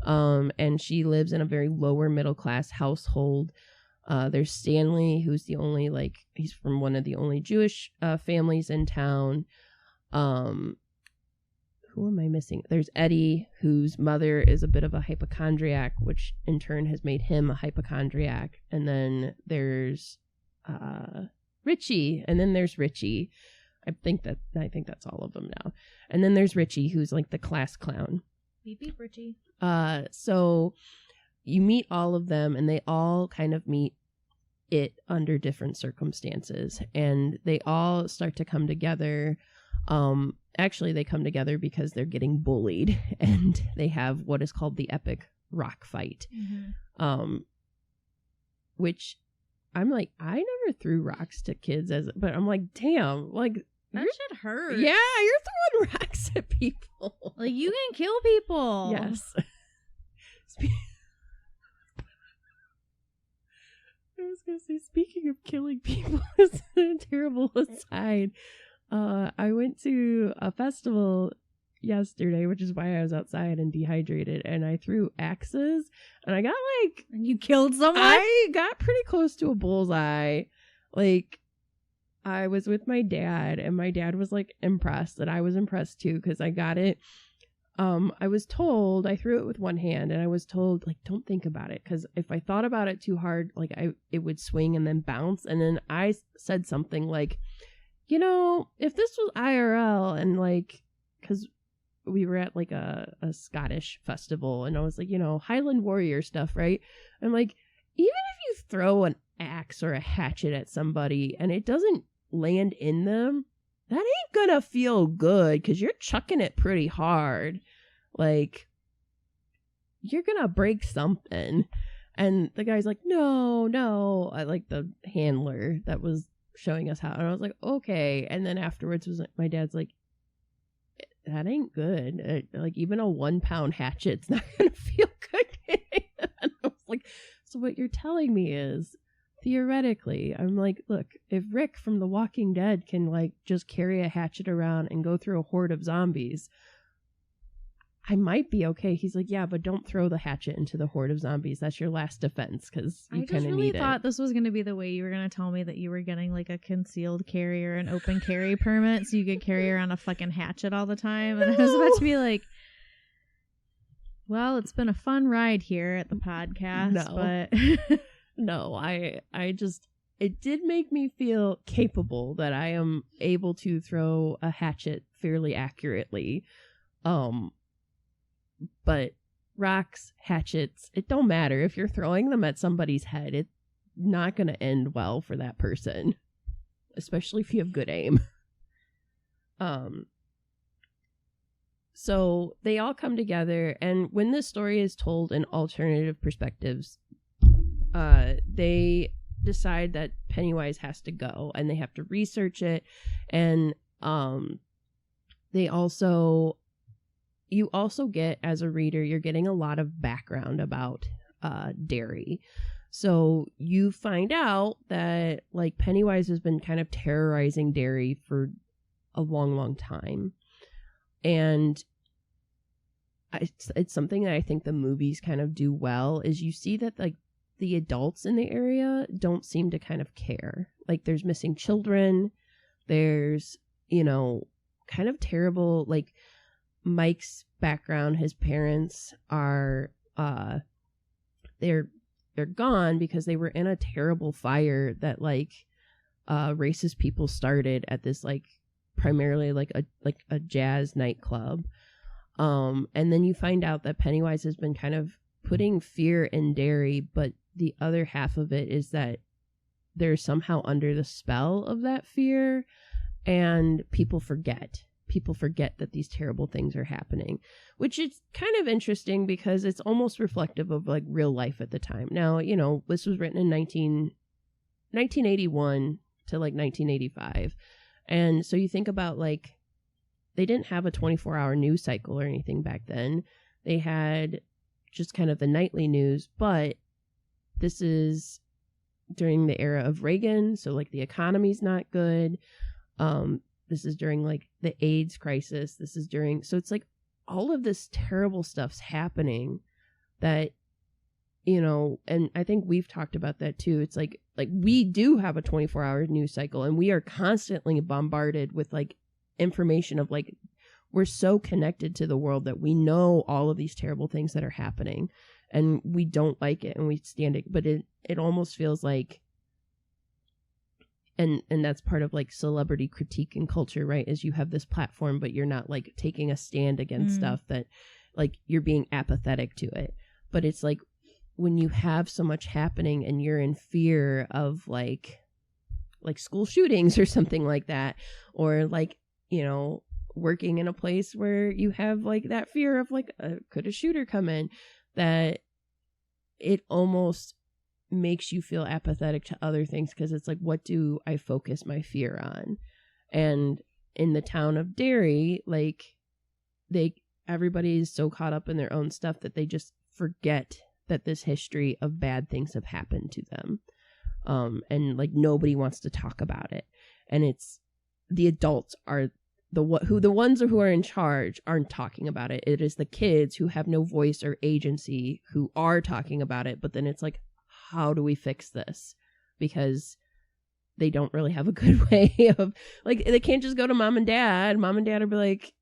And she lives in a very lower middle class household. There's Stanley, who's the only, like, he's from one of the only Jewish families in town. Who am I missing? There's Eddie, whose mother is a bit of a hypochondriac, which in turn has made him a hypochondriac. And then there's Richie, and then there's Richie. I think that's all of them now. And then there's Richie, who's like the class clown.
Beep beep, Richie.
So you meet all of them, and they all kind of meet it under different circumstances, and they all start to come together. Actually, they come together because they're getting bullied, and they have what is called the epic rock fight. Mm-hmm. Which I'm like, I never threw rocks to kids but I'm like, damn, like
that shit hurts.
Yeah, you're throwing rocks at people.
Like, you can kill people.
Yes. I was gonna say, speaking of killing people, it's a terrible aside. I went to a festival yesterday, which is why I was outside and dehydrated, and I threw axes, and I got like...
And you killed someone?
I got pretty close to a bullseye. Like, I was with my dad, and my dad was like impressed, and I was impressed too, because I got it. I was told, I threw it with one hand, and I was told, like, don't think about it, because if I thought about it too hard, like, it would swing and then bounce. And then I said something like, you know, if this was IRL, and like, because we were at like a Scottish festival, and I was like, you know, Highland warrior stuff, right? I'm like, even if you throw an axe or a hatchet at somebody and it doesn't land in them, that ain't gonna feel good, because you're chucking it pretty hard. Like, you're gonna break something. And the guy's like, no. I like the handler that was showing us how. And I was like, okay. And then afterwards was like, my dad's like, that ain't good. Like, even a 1 pound hatchet's not gonna feel good. And I was like, so what you're telling me is, theoretically, I'm like, look, if Rick from The Walking Dead can like just carry a hatchet around and go through a horde of zombies, I might be okay. He's like, yeah, but don't throw the hatchet into the horde of zombies. That's your last defense, because you kind of need it.
I thought this was going to be the way you were going to tell me that you were getting like a concealed carry or an open carry permit so you could carry around a fucking hatchet all the time. And I was about to be like, well, it's been a fun ride here at the podcast. But
no, I just, it did make me feel capable that I am able to throw a hatchet fairly accurately. But rocks, hatchets, it don't matter. If you're throwing them at somebody's head, it's not going to end well for that person, especially if you have good aim. So they all come together, and when this story is told in alternative perspectives, they decide that Pennywise has to go, and they have to research it. And you also get, as a reader, you're getting a lot of background about Derry. So you find out that like Pennywise has been kind of terrorizing Derry for a long, long time. And it's something that I think the movies kind of do well, is you see that like the adults in the area don't seem to kind of care. Like, there's missing children. There's, you know, kind of terrible, like, Mike's background, his parents are they're gone because they were in a terrible fire that like racist people started at this like primarily like a jazz nightclub. And then you find out that Pennywise has been kind of putting fear in Derry, but the other half of it is that they're somehow under the spell of that fear, and people forget that these terrible things are happening, which is kind of interesting because it's almost reflective of like real life at the time. Now, you know, this was written in 1981 to like 1985. And so you think about like, they didn't have a 24-hour news cycle or anything back then. They had just kind of the nightly news, but this is during the era of Reagan. So like the economy's not good. This is during like the AIDS crisis. This is during, so it's like all of this terrible stuff's happening that, you know, and I think we've talked about that too. It's like we do have a 24-hour news cycle, and we are constantly bombarded with like information of like, we're so connected to the world that we know all of these terrible things that are happening, and we don't like it and we stand it. But it almost feels like, and that's part of like celebrity critique and culture, right? Is you have this platform, but you're not like taking a stand against stuff that like you're being apathetic to it. But it's like when you have so much happening and you're in fear of like school shootings or something like that, or like, you know, working in a place where you have like that fear of like, could a shooter come in, that it almost makes you feel apathetic to other things, because it's like, what do I focus my fear on? And in the town of Derry, like everybody is so caught up in their own stuff that they just forget that this history of bad things have happened to them. And like nobody wants to talk about it. And it's the adults are the ones who are in charge aren't talking about it. It is the kids who have no voice or agency who are talking about it. But then it's like, how do we fix this? Because they don't really have a good way of, like, they can't just go to mom and dad. Mom and dad will be like,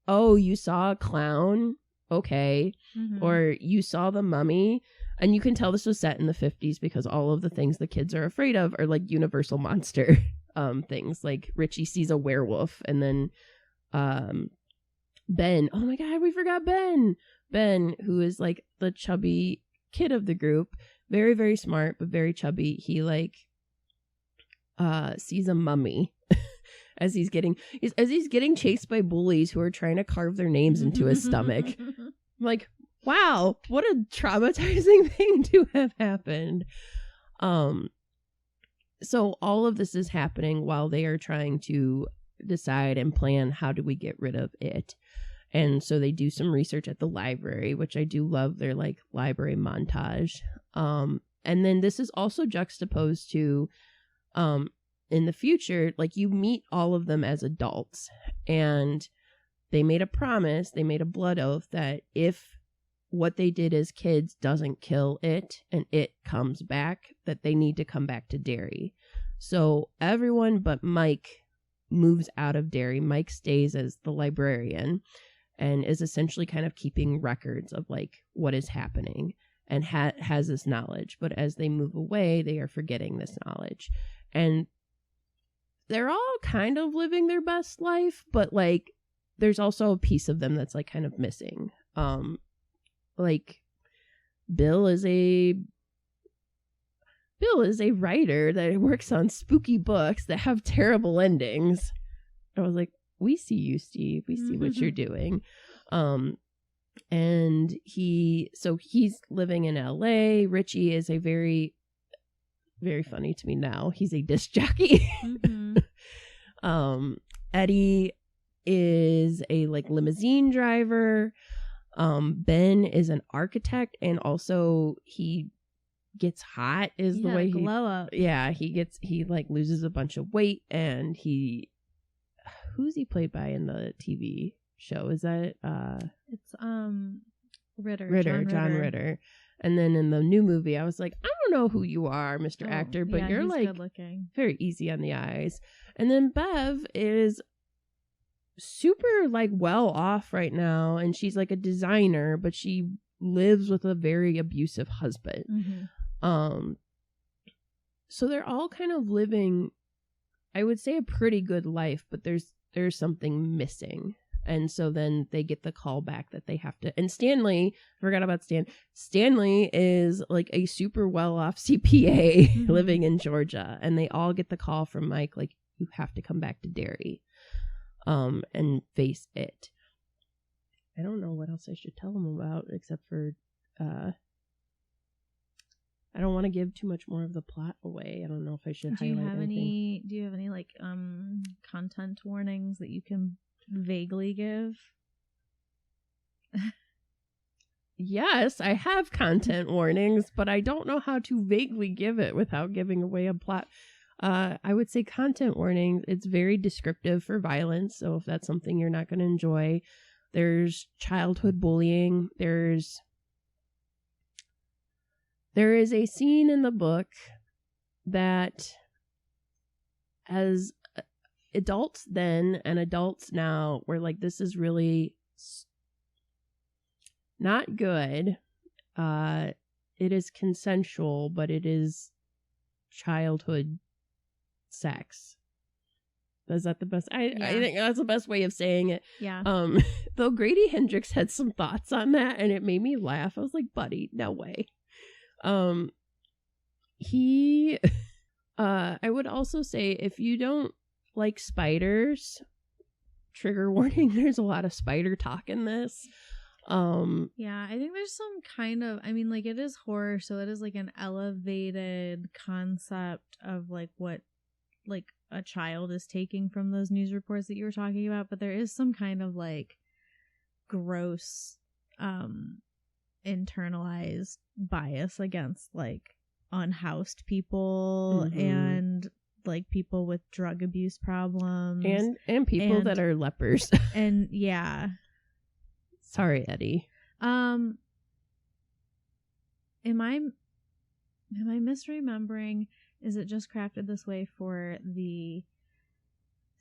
oh, you saw a clown? Okay. Or you saw the mummy. And you can tell this was set in the 50s because all of the things the kids are afraid of are like universal monster things. Like Richie sees a werewolf, and then Ben, oh my God, we forgot Ben, who is like the chubby kid of the group, very, very smart, but very chubby. He like sees a mummy as he's getting chased by bullies who are trying to carve their names into his stomach. I'm like, wow, what a traumatizing thing to have happened. So all of this is happening while they are trying to decide and plan, how do we get rid of it? And so they do some research at the library, which I do love their like library montage. And then this is also juxtaposed to in the future, like you meet all of them as adults, and they made a promise, they made a blood oath that if what they did as kids doesn't kill it and it comes back, that they need to come back to Derry. So everyone but Mike moves out of Derry. Mike stays as the librarian and is essentially kind of keeping records of like what is happening and has this knowledge. But as they move away, they are forgetting this knowledge. And they're all kind of living their best life, but like there's also a piece of them that's like kind of missing. Like Bill is a writer that works on spooky books that have terrible endings. I was like, we see you, Steve. We see what you're doing. And he's living in LA. Richie is a very, very funny to me now. He's a disc jockey. Eddie is a like limousine driver. Ben is an architect, and also he gets hot is the way
glow up.
Yeah, he like loses a bunch of weight, and who's he played by in the TV show? Is that
it's John Ritter.
And then in the new movie, I was like, I don't know who you are, Mr. Actor, but you're like very easy on the eyes. And then Bev is super like well off right now, and she's like a designer, but she lives with a very abusive husband. So they're all kind of living, I would say, a pretty good life, but there's something missing. And so then they get the call back that they have to, and Stanley, forgot about Stanley is like a super well off CPA living in Georgia, and they all get the call from Mike, like, you have to come back to Derry and face it. I don't know what else I should tell them about, except for I don't want to give too much more of the plot away. I don't know if I should highlight anything.
Do you have any like content warnings that you can vaguely give?
Yes, I have content warnings, but I don't know how to vaguely give it without giving away a plot. I would say content warnings. It's very descriptive for violence. So if that's something you're not going to enjoy, there's childhood bullying. There is a scene in the book that, as adults then and adults now, were like, this is really not good. It is consensual, but it is childhood sex. Is that the best? I think that's the best way of saying it.
Yeah.
Though Grady Hendrix had some thoughts on that, and it made me laugh. I was like, buddy, no way. I would also say, if you don't like spiders, trigger warning, there's a lot of spider talk in this.
Yeah, I think there's some kind of, I mean, like, it is horror, so it is like an elevated concept of like what like a child is taking from those news reports that you were talking about, but there is some kind of like gross internalized bias against like unhoused people and like people with drug abuse problems
and people that are lepers.
And yeah.
Sorry, Eddie.
Am I misremembering? Is it just crafted this way for the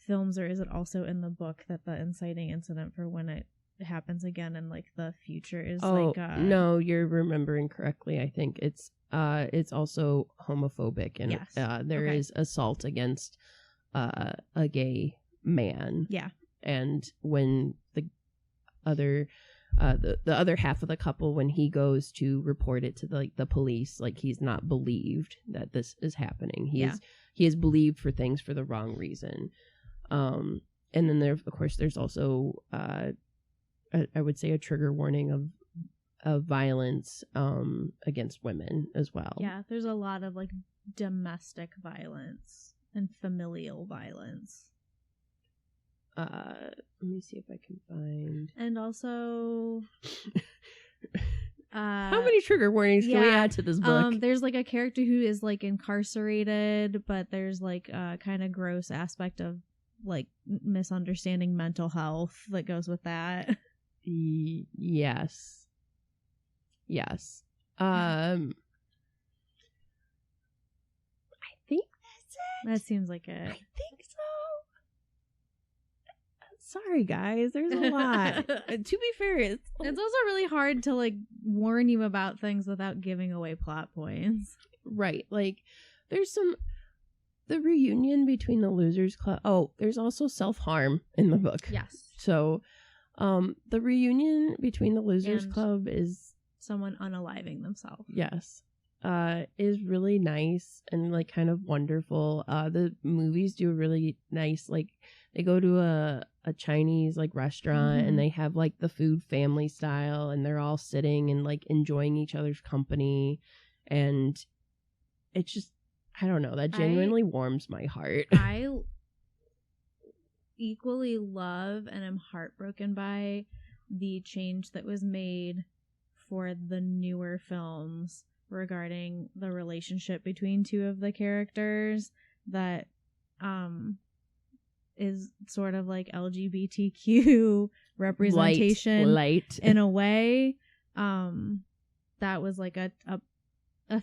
films, or is it also in the book that the inciting incident for when it happens again in like the future is
no, you're remembering correctly. I think it's also homophobic, and
yes.
There is assault against a gay man.
Yeah.
And when the other half of the couple, when he goes to report it to the police, like, he's not believed that this is happening. He is believed for things for the wrong reason. And then there's also I would say a trigger warning of violence against women as well.
Yeah, there's a lot of like domestic violence and familial violence.
Let me see if I can find.
And also,
how many trigger warnings can we add to this book?
There's like a character who is like incarcerated, but there's like a kind of gross aspect of like misunderstanding mental health that goes with that.
Yes. I think that's it.
That seems like it.
I think so. Sorry, guys. There's a lot. To be fair, it's
also really hard to like warn you about things without giving away plot points.
Right. Like, there's the reunion between the Losers Club. Oh, there's also self-harm in the book.
Yes.
So, the reunion between the Losers Club is
someone unaliving themselves.
Yes. Is really nice and like kind of wonderful. The movies do a really nice, like, they go to a Chinese like restaurant and they have like the food family style, and they're all sitting and like enjoying each other's company, and it's just, I don't know, that genuinely warms my heart.
I equally love and am heartbroken by the change that was made for the newer films regarding the relationship between two of the characters that is sort of like LGBTQ representation
light.
In a way. That was like a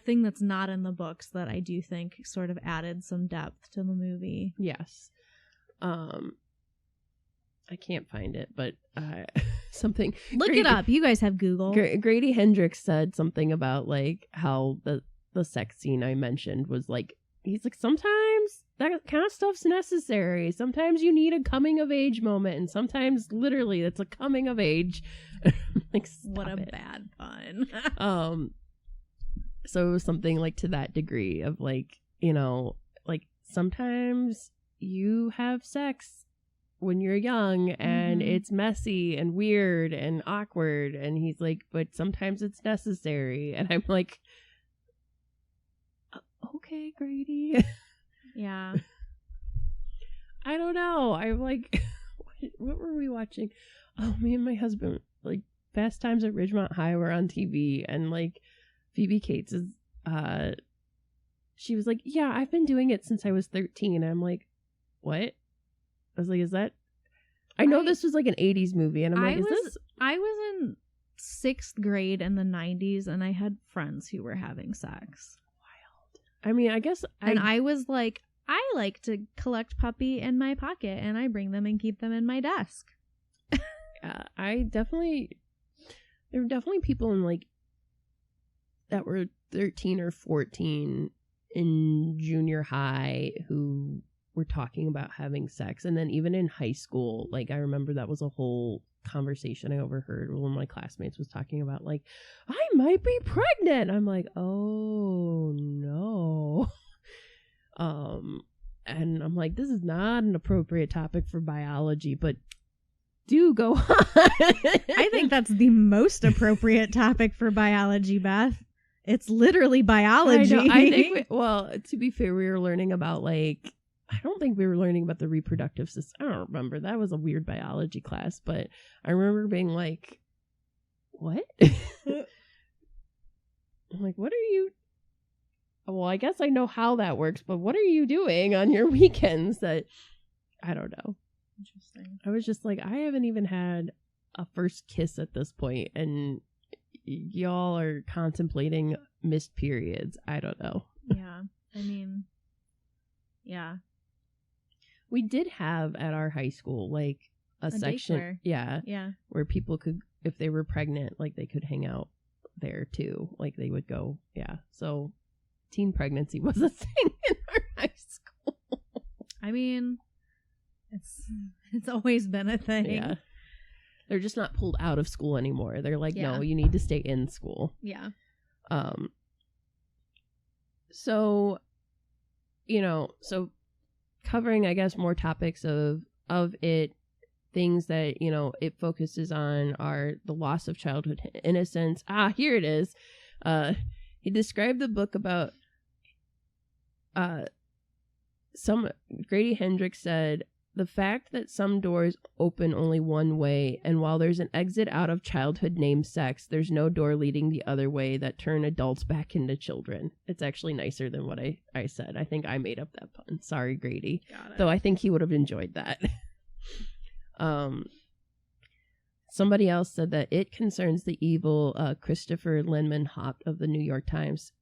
thing that's not in the books that I do think sort of added some depth to the movie.
Yes. I can't find it, but something.
Look it up. You guys have Google.
Grady Hendrix said something about like how the sex scene I mentioned was like, he's like, sometimes that kind of stuff's necessary. Sometimes you need a coming of age moment, and sometimes literally it's a coming of age. Like,
what a bad pun.
So it was something like to that degree of like, you know, like sometimes you have sex when you're young and it's messy and weird and awkward, and he's like, but sometimes it's necessary. And I'm like, okay, Grady.
Yeah.
I don't know. I'm like, what were we watching? Oh, me and my husband, like, Fast Times at Ridgemont High were on TV, and like Phoebe Cates is she was like, yeah, I've been doing it since I was 13. And I'm like, what? I was like, is that? I know this was like an 80s movie. And I'm like,
I was in 6th grade in the 90s and I had friends who were having sex.
Wild. I mean, I guess.
And I was like, I like to collect puppy in my pocket and I bring them and keep them in my desk.
There were definitely people in like that were 13 or 14 in junior high who were talking about having sex. And then even in high school, like I remember that was a whole conversation I overheard where one of my classmates was talking about like, I might be pregnant. I'm like, oh no. And I'm like, this is not an appropriate topic for biology, but do go on.
I think that's the most appropriate topic for biology, Beth. It's literally biology.
I think, to be fair, we were learning about like, I don't think we were learning about the reproductive system. I don't remember. That was a weird biology class, but I remember being like, what? I'm like, what are you? Well, I guess I know how that works, but what are you doing on your weekends that I don't know? Interesting. I was just like, I haven't even had a first kiss at this point, and y'all are contemplating missed periods. I don't know.
Yeah. I mean, yeah.
We did have at our high school, like, a section.
Daycare.
Yeah. Where people could, if they were pregnant, like, they could hang out there, too. Like, they would go, yeah. So, teen pregnancy was a thing in our high school.
I mean, it's always been a thing.
Yeah. They're just not pulled out of school anymore. They're like,
Yeah.
no, you need to stay in school.
Yeah.
So, so covering, I guess, more topics of it, things that, it focuses on are the loss of childhood innocence. Here it is. He described the book about Grady Hendrix said, the fact that some doors open only one way, and while there's an exit out of childhood named sex, there's no door leading the other way that turn adults back into children. It's actually nicer than what I said. I think I made up that pun. Sorry, Grady.
Got it.
Though I think he would have enjoyed that. Somebody else said that it concerns the evil, Christopher Linman Hopt of the New York Times.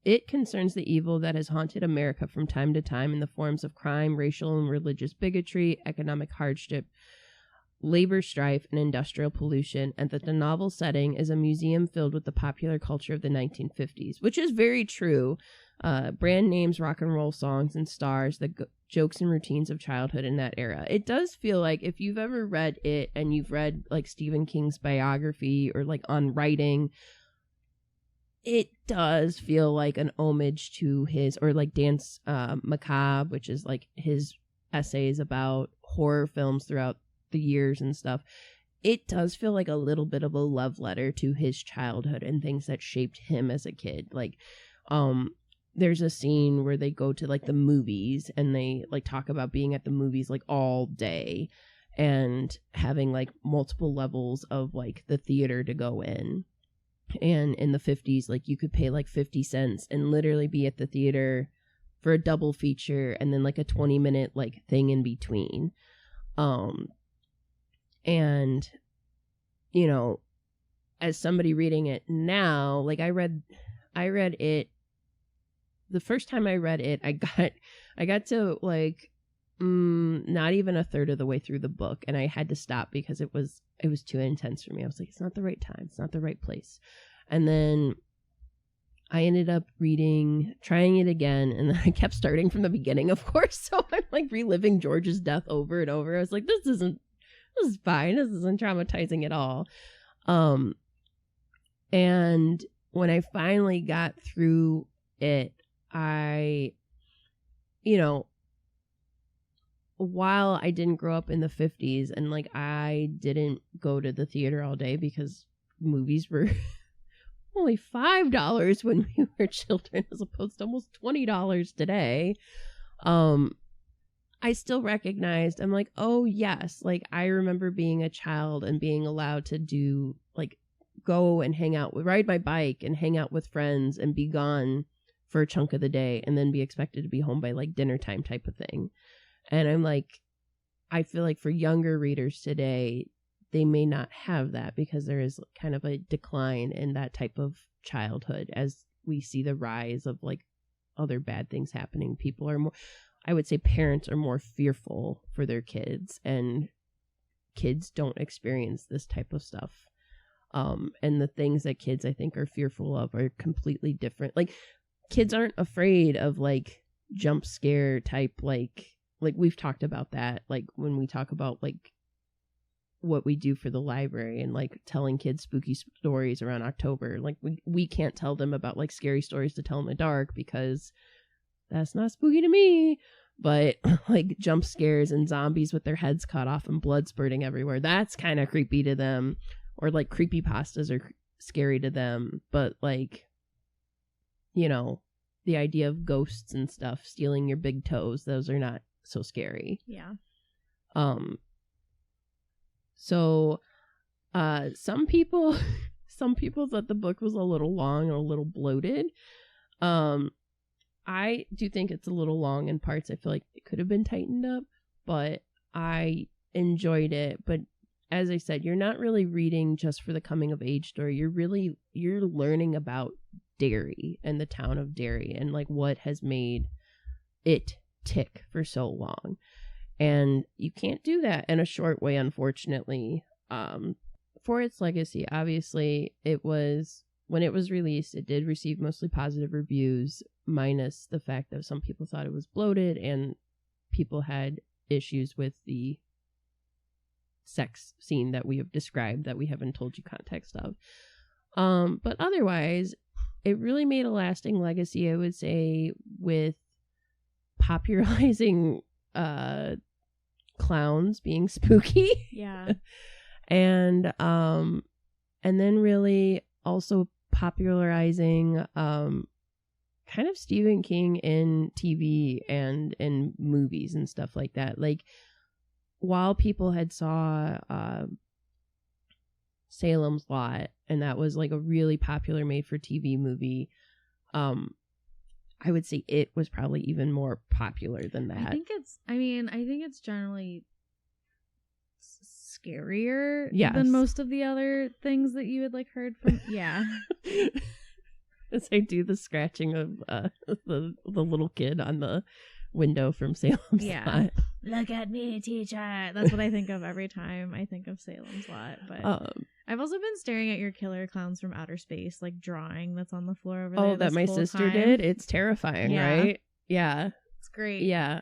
It concerns the evil that has haunted America from time to time in the forms of crime, racial and religious bigotry, economic hardship, labor strife, and industrial pollution, and that the novel setting is a museum filled with the popular culture of the 1950s, which is very true. Brand names, rock and roll songs, and stars, the jokes and routines of childhood in that era. It does feel like if you've ever read it and you've read like Stephen King's biography or like On Writing, it does feel like an homage to his, or like Dance Macabre, which is like his essays about horror films throughout the years and stuff. It does feel like a little bit of a love letter to his childhood and things that shaped him as a kid. Like, there's a scene where they go to like the movies and they like talk about being at the movies like all day and having like multiple levels of like the theater to go in. And in the 50s, like you could pay like 50 cents and literally be at the theater for a double feature and then like a 20-minute like thing in between. And, as somebody reading it now, like I read it, the first time I read it, I got to like, not even a third of the way through the book. And I had to stop because it was too intense for me. I was like, it's not the right time. It's not the right place. And then I ended up trying it again. And then I kept starting from the beginning, of course. So I'm like reliving George's death over and over. I was like, this is fine. This isn't traumatizing at all. And when I finally got through it, while I didn't grow up in the 50s and like I didn't go to the theater all day because movies were only $5 when we were children as opposed to almost $20 today, I still recognized, I'm like, oh yes, like I remember being a child and being allowed to do like go and hang out, ride my bike and hang out with friends and be gone for a chunk of the day and then be expected to be home by like dinner time type of thing. And I'm like, I feel like for younger readers today, they may not have that because there is kind of a decline in that type of childhood as we see the rise of like other bad things happening. People are more, I would say parents are more fearful for their kids, and kids don't experience this type of stuff. And the things that kids I think are fearful of are completely different. Like kids aren't afraid of like jump scare type, like we've talked about that, like when we talk about like what we do for the library and like telling kids spooky stories around October. Like we can't tell them about like scary stories to tell in the dark because that's not spooky to me. But like jump scares and zombies with their heads cut off and blood spurting everywhere, that's kind of creepy to them. Or like creepypastas are scary to them. But like, you know, the idea of ghosts and stuff stealing your big toes, those are not so scary.
Yeah.
So some people thought the book was a little long and a little bloated. I do think it's a little long in parts. I feel like it could have been tightened up, but I enjoyed it. But as I said, you're not really reading just for the coming of age story. You're learning about Derry and the town of Derry and like what has made it tick for so long. And you can't do that in a short way, unfortunately. For its legacy, obviously, when it was released, it did receive mostly positive reviews, minus the fact that some people thought it was bloated and people had issues with the sex scene that we have described that we haven't told you context of. But otherwise, it really made a lasting legacy, I would say, with popularizing clowns being spooky.
Yeah.
And then really also popularizing kind of Stephen King in TV and in movies and stuff like that. Like while people had saw Salem's Lot, and that was like a really popular made for TV movie, I would say it was probably even more popular than that. I think
it's generally scarier
yes.
than most of the other things that you had like heard from. Yeah.
As I do the scratching of the little kid on the window from Salem's Lot.
Look at me, teacher. That's what I think of every time I think of Salem's Lot. But I've also been staring at your killer clowns from outer space, like drawing that's on the floor over there.
Oh, that my sister did? It's terrifying, right? Yeah.
It's great.
Yeah.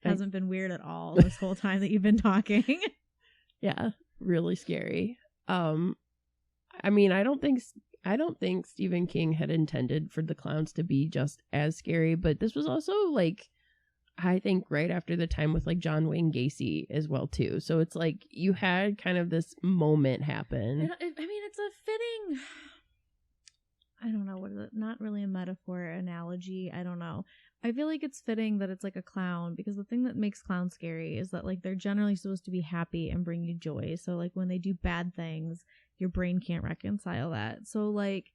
Hasn't been weird at all this whole time that you've been talking.
Yeah. Really scary. I mean, I don't think Stephen King had intended for the clowns to be just as scary, but this was also like, I think right after the time with like John Wayne Gacy as well too. So it's like you had kind of this moment happen.
It's a fitting, I don't know, what is it? Not really a metaphor, analogy. I don't know. I feel like it's fitting that it's like a clown, because the thing that makes clowns scary is that like they're generally supposed to be happy and bring you joy. So like when they do bad things, your brain can't reconcile that. So like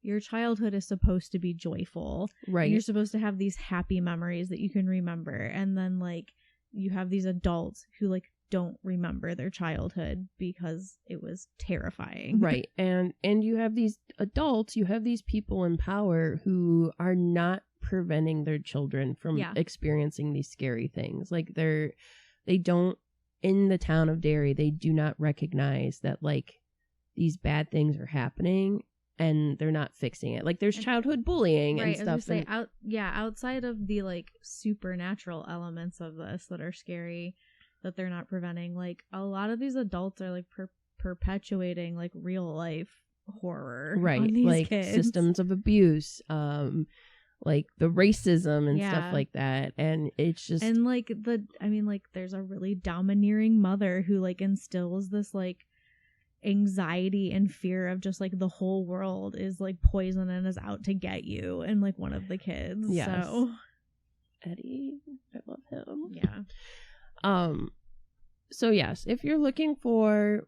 your childhood is supposed to be joyful.
Right.
And you're supposed to have these happy memories that you can remember. And then like you have these adults who like don't remember their childhood because it was terrifying.
Right. And you have these adults, you have these people in power who are not preventing their children from experiencing these scary things. Like they don't, in the town of Derry, they do not recognize that like these bad things are happening and they're not fixing it. Like there's childhood bullying and stuff.
Outside of the like supernatural elements of this that are scary that they're not preventing, like a lot of these adults are like perpetuating like real life horror.
Right.
On these
like
kids.
Systems of abuse, like the racism and stuff like that. And it's just,
and like there's a really domineering mother who like instills this like anxiety and fear of just like the whole world is like poison and is out to get you, and like one of the kids.
Yes.
So
Eddie, I love him.
Yeah.
So yes, if you're looking for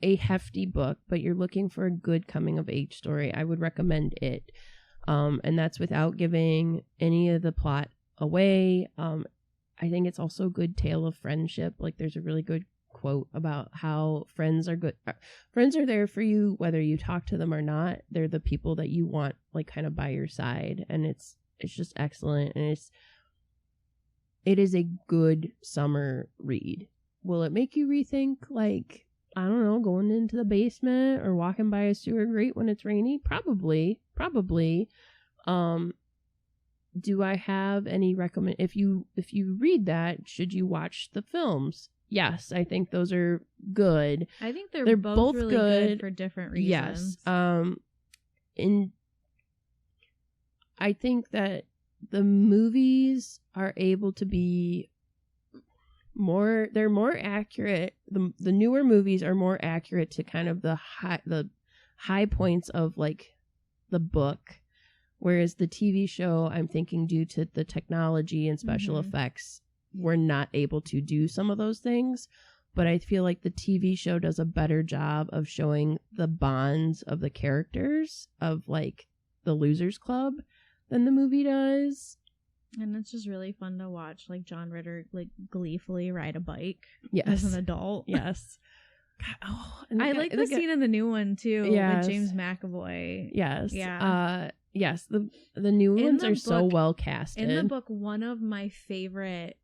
a hefty book but you're looking for a good coming of age story, I would recommend it. And that's without giving any of the plot away. I think it's also a good tale of friendship. Like, there's a really good quote about how friends are good. Friends are there for you whether you talk to them or not. They're the people that you want, like, kind of by your side, and it's just excellent. And it is a good summer read. Will it make you rethink, like, I don't know, going into the basement or walking by a sewer grate when it's rainy? Probably. Do I have any recommend? If you read that, should you watch the films? Yes, I think those are good.
I think they're both really good for different reasons.
Yes. I think that the movies are able to be they're more accurate. The newer movies are more accurate to kind of the high points of, like, the book, whereas the TV show, I'm thinking, due to the technology and special effects, we're not able to do some of those things. But I feel like the TV show does a better job of showing the bonds of the characters of, like, the Losers Club than the movie does.
And it's just really fun to watch, like, John Ritter, like, gleefully ride a bike
Yes.
as an adult.
Yes. God,
I like the scene in the new one, too,
Yes.
with James McAvoy.
Yes.
Yeah.
Yes. The new ones are so well casted.
In the book, one of my favorite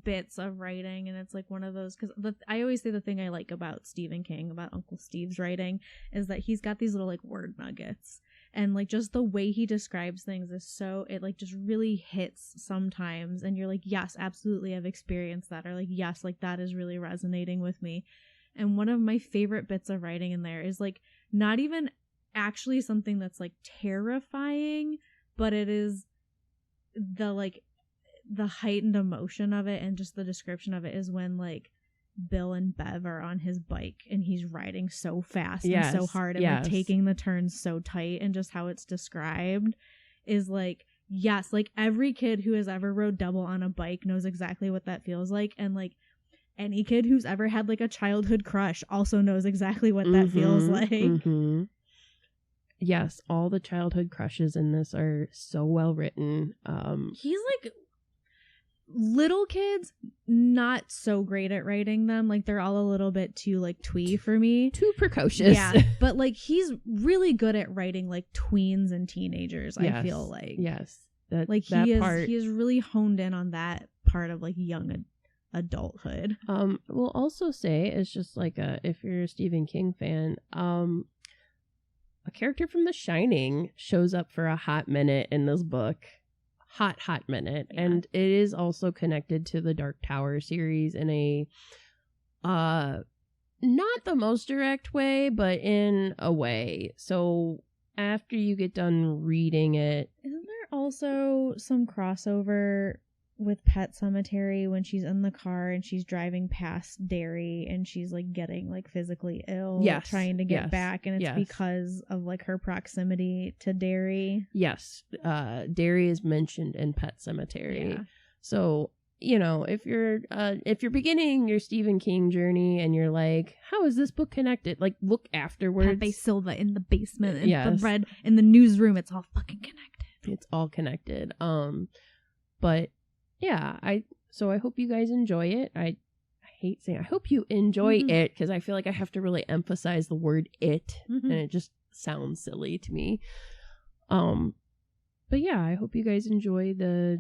bits of writing, and it's like one of those, because I always say the thing I like about Stephen King, about Uncle Steve's writing, is that he's got these little, like, word nuggets. And, like, just the way he describes things is so, it, like, just really hits sometimes. And you're like, yes, absolutely, I've experienced that. Or, like, yes, like, that is really resonating with me. And one of my favorite bits of writing in there is, like, not even actually something that's, like, terrifying, but it is the heightened emotion of it, and just the description of it is when, like, Bill and Bev are on his bike and he's riding so fast and so hard and like taking the turns so tight, and just how it's described is like, yes, like, every kid who has ever rode double on a bike knows exactly what that feels like. And, like, any kid who's ever had, like, a childhood crush also knows exactly what that feels like.
Yes, all the childhood crushes in this are so well written.
He's like, little kids, not so great at writing them. Like, they're all a little bit too, like, twee for me.
Too precocious.
Yeah, but, like, he's really good at writing, like, tweens and teenagers, I feel like.
Yes.
He is really honed in on that part of, like, young adulthood.
We'll also say, it's just like, if you're a Stephen King fan, a character from The Shining shows up for a hot minute in this book. Hot minute. Yeah. And it is also connected to the Dark Tower series in a not the most direct way, but in a way. So after you get done reading it,
isn't there also some crossover with Pet Sematary when she's in the car and she's driving past Derry and she's, like, getting, like, physically ill, trying to get back, and it's because of, like, her proximity to Derry?
Yes. Derry is mentioned in Pet Sematary. Yeah. So, you know, if you're beginning your Stephen King journey and you're like, how is this book connected? Like, look afterwards.
Pepe Silva in the basement and the red in the newsroom. It's all fucking connected.
It's all connected. But yeah, I hope you guys enjoy it. I hate saying I hope you enjoy it, because I feel like I have to really emphasize the word it, and it just sounds silly to me. But yeah, I hope you guys enjoy the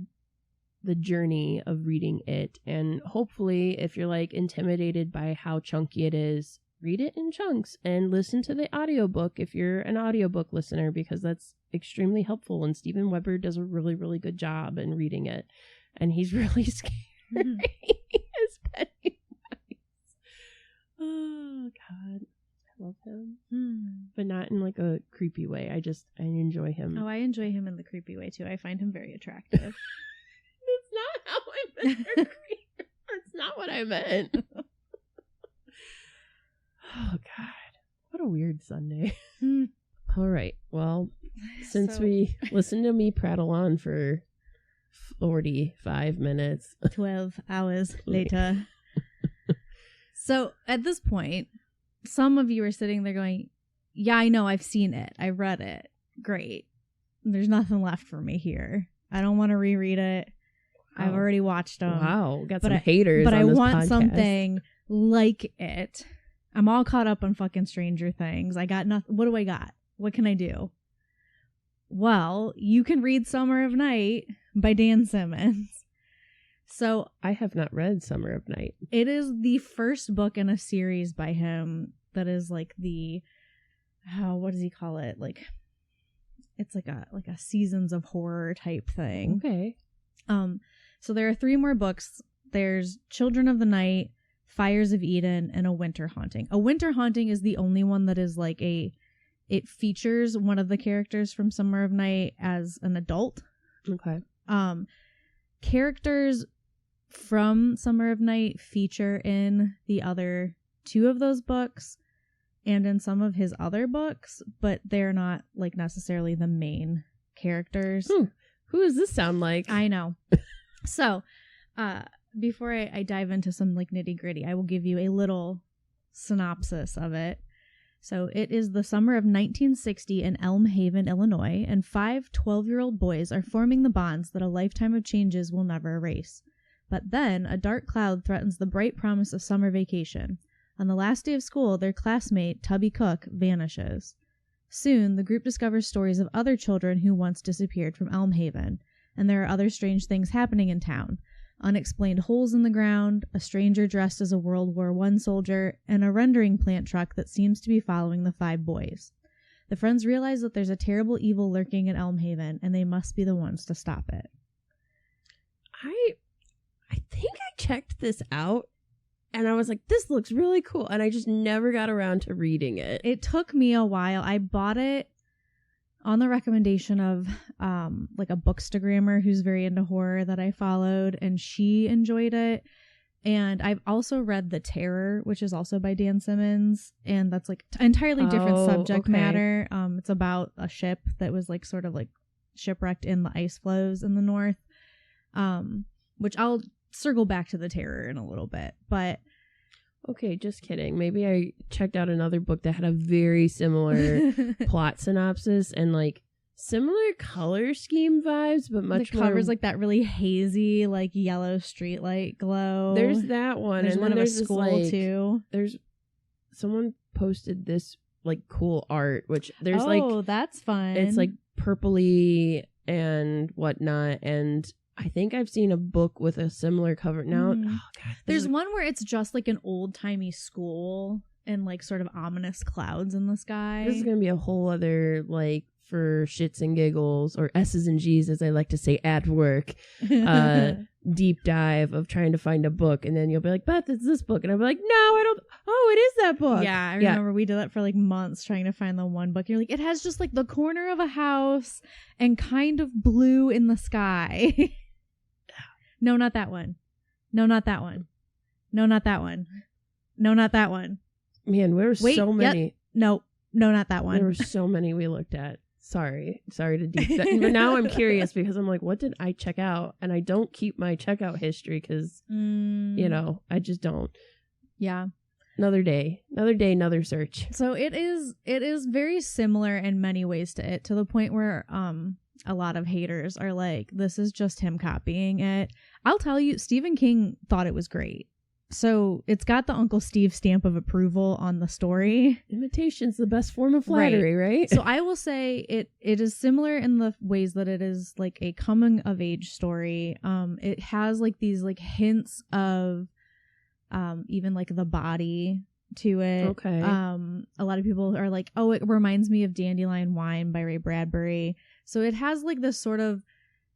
journey of reading it, and hopefully, if you're, like, intimidated by how chunky it is, read it in chunks and listen to the audiobook if you're an audiobook listener, because that's extremely helpful, and Steven Weber does a really, really good job in reading it. And he's really scary as Pennywise. Oh, God. I love him. But not in, like, a creepy way. I enjoy him.
Oh, I enjoy him in the creepy way, too. I find him very attractive.
That's not how I meant. That's not what I meant. Oh, God. What a weird Sunday. All right. Well, since we listened to me prattle on for 45 minutes.
12 hours later. So at this point, some of you are sitting there going, yeah, I know, I've seen it. I read it. great. There's nothing left for me here. I don't want to reread it. I've already watched them.
Wow, got some haters.
But
on
I
this
want
podcast.
something like it. I'm all caught up on fucking Stranger Things. I got nothing. What do I got? What can I do? Well, you can read Summer of Night by Dan Simmons. So
I have not read Summer of Night.
it is the first book in a series by him that is like the what does he call it? Like it's like a seasons of horror type thing.
Okay.
So there are 3 more books. There's Children of the Night, Fires of Eden, and A Winter Haunting. A Winter Haunting is the only one that is like it features one of the characters from Summer of Night as an adult.
Okay.
Characters from Summer of Night feature in the other 2 of those books and in some of his other books, but they're not like necessarily the main characters.
Who does this sound like?
I know. So, before I dive into some like nitty gritty, I will give you a little synopsis of it. So it is the summer of 1960 in Elm Haven, Illinois, and 5 12-year-old boys are forming the bonds that a lifetime of changes will never erase. But then a dark cloud threatens the bright promise of summer vacation. On the last day of school, their classmate, Tubby Cook, vanishes. Soon, the group discovers stories of other children who once disappeared from Elm Haven, and there are other strange things happening in town. Unexplained holes in the ground, a stranger dressed as a World War I soldier, and a rendering plant truck that seems to be following the 5 boys. The friends realize that there's a terrible evil lurking in Elm Haven, and they must be the ones to stop it.
I think I checked this out, and I was like, this looks really cool, and I just never got around to reading it.
It took me a while. I bought it on the recommendation of like a bookstagrammer who's very into horror that I followed, and she enjoyed it. And I've also read The Terror, which is also by Dan Simmons, and that's like entirely different subject matter. It's about a ship that was like sort of like shipwrecked in the ice floes in the north, which I'll circle back to The Terror in a little bit. But
okay, just kidding. Maybe I checked out another book that had a very similar plot synopsis and like similar color scheme vibes, but much
the
more.
covers like that really hazy, like yellow streetlight glow.
There's that one.
There's
and
one
then
of
there's
a school
this, like,
too.
There's someone posted this like cool art, which there's
that's fun.
it's like purpley and whatnot, and I think I've seen a book with a similar cover. Now, oh God,
there's one where it's just like an old-timey school and like sort of ominous clouds in the sky.
This is going to be a whole other, like, for shits and giggles, or S's and G's, as I like to say at work, deep dive of trying to find a book. And then you'll be like, Beth, it's this book. And I'll be like, no, I don't. Oh, it is that book.
Yeah, I remember we did that for like months trying to find the one book. You're like, it has just like the corner of a house and kind of blue in the sky. No, not that one. No, not that one. No, not that one. No, not that one.
Man, there were so many.
Yep. No, not that one.
There were so many we looked at. Sorry to deep dive. But now I'm curious because I'm like, what did I check out? And I don't keep my checkout history because, you know, I just don't.
Yeah.
Another day, another search.
So it is very similar in many ways to it, to the point where a lot of haters are like, this is just him copying it. I'll tell you, Stephen King thought it was great. So it's got the Uncle Steve stamp of approval on the story.
Imitation's the best form of flattery, right?
So I will say it is similar in the ways that it is like a coming of age story. It has like these like hints of even like the body to it.
Okay.
A lot of people are like, oh, it reminds me of Dandelion Wine by Ray Bradbury. So it has like this sort of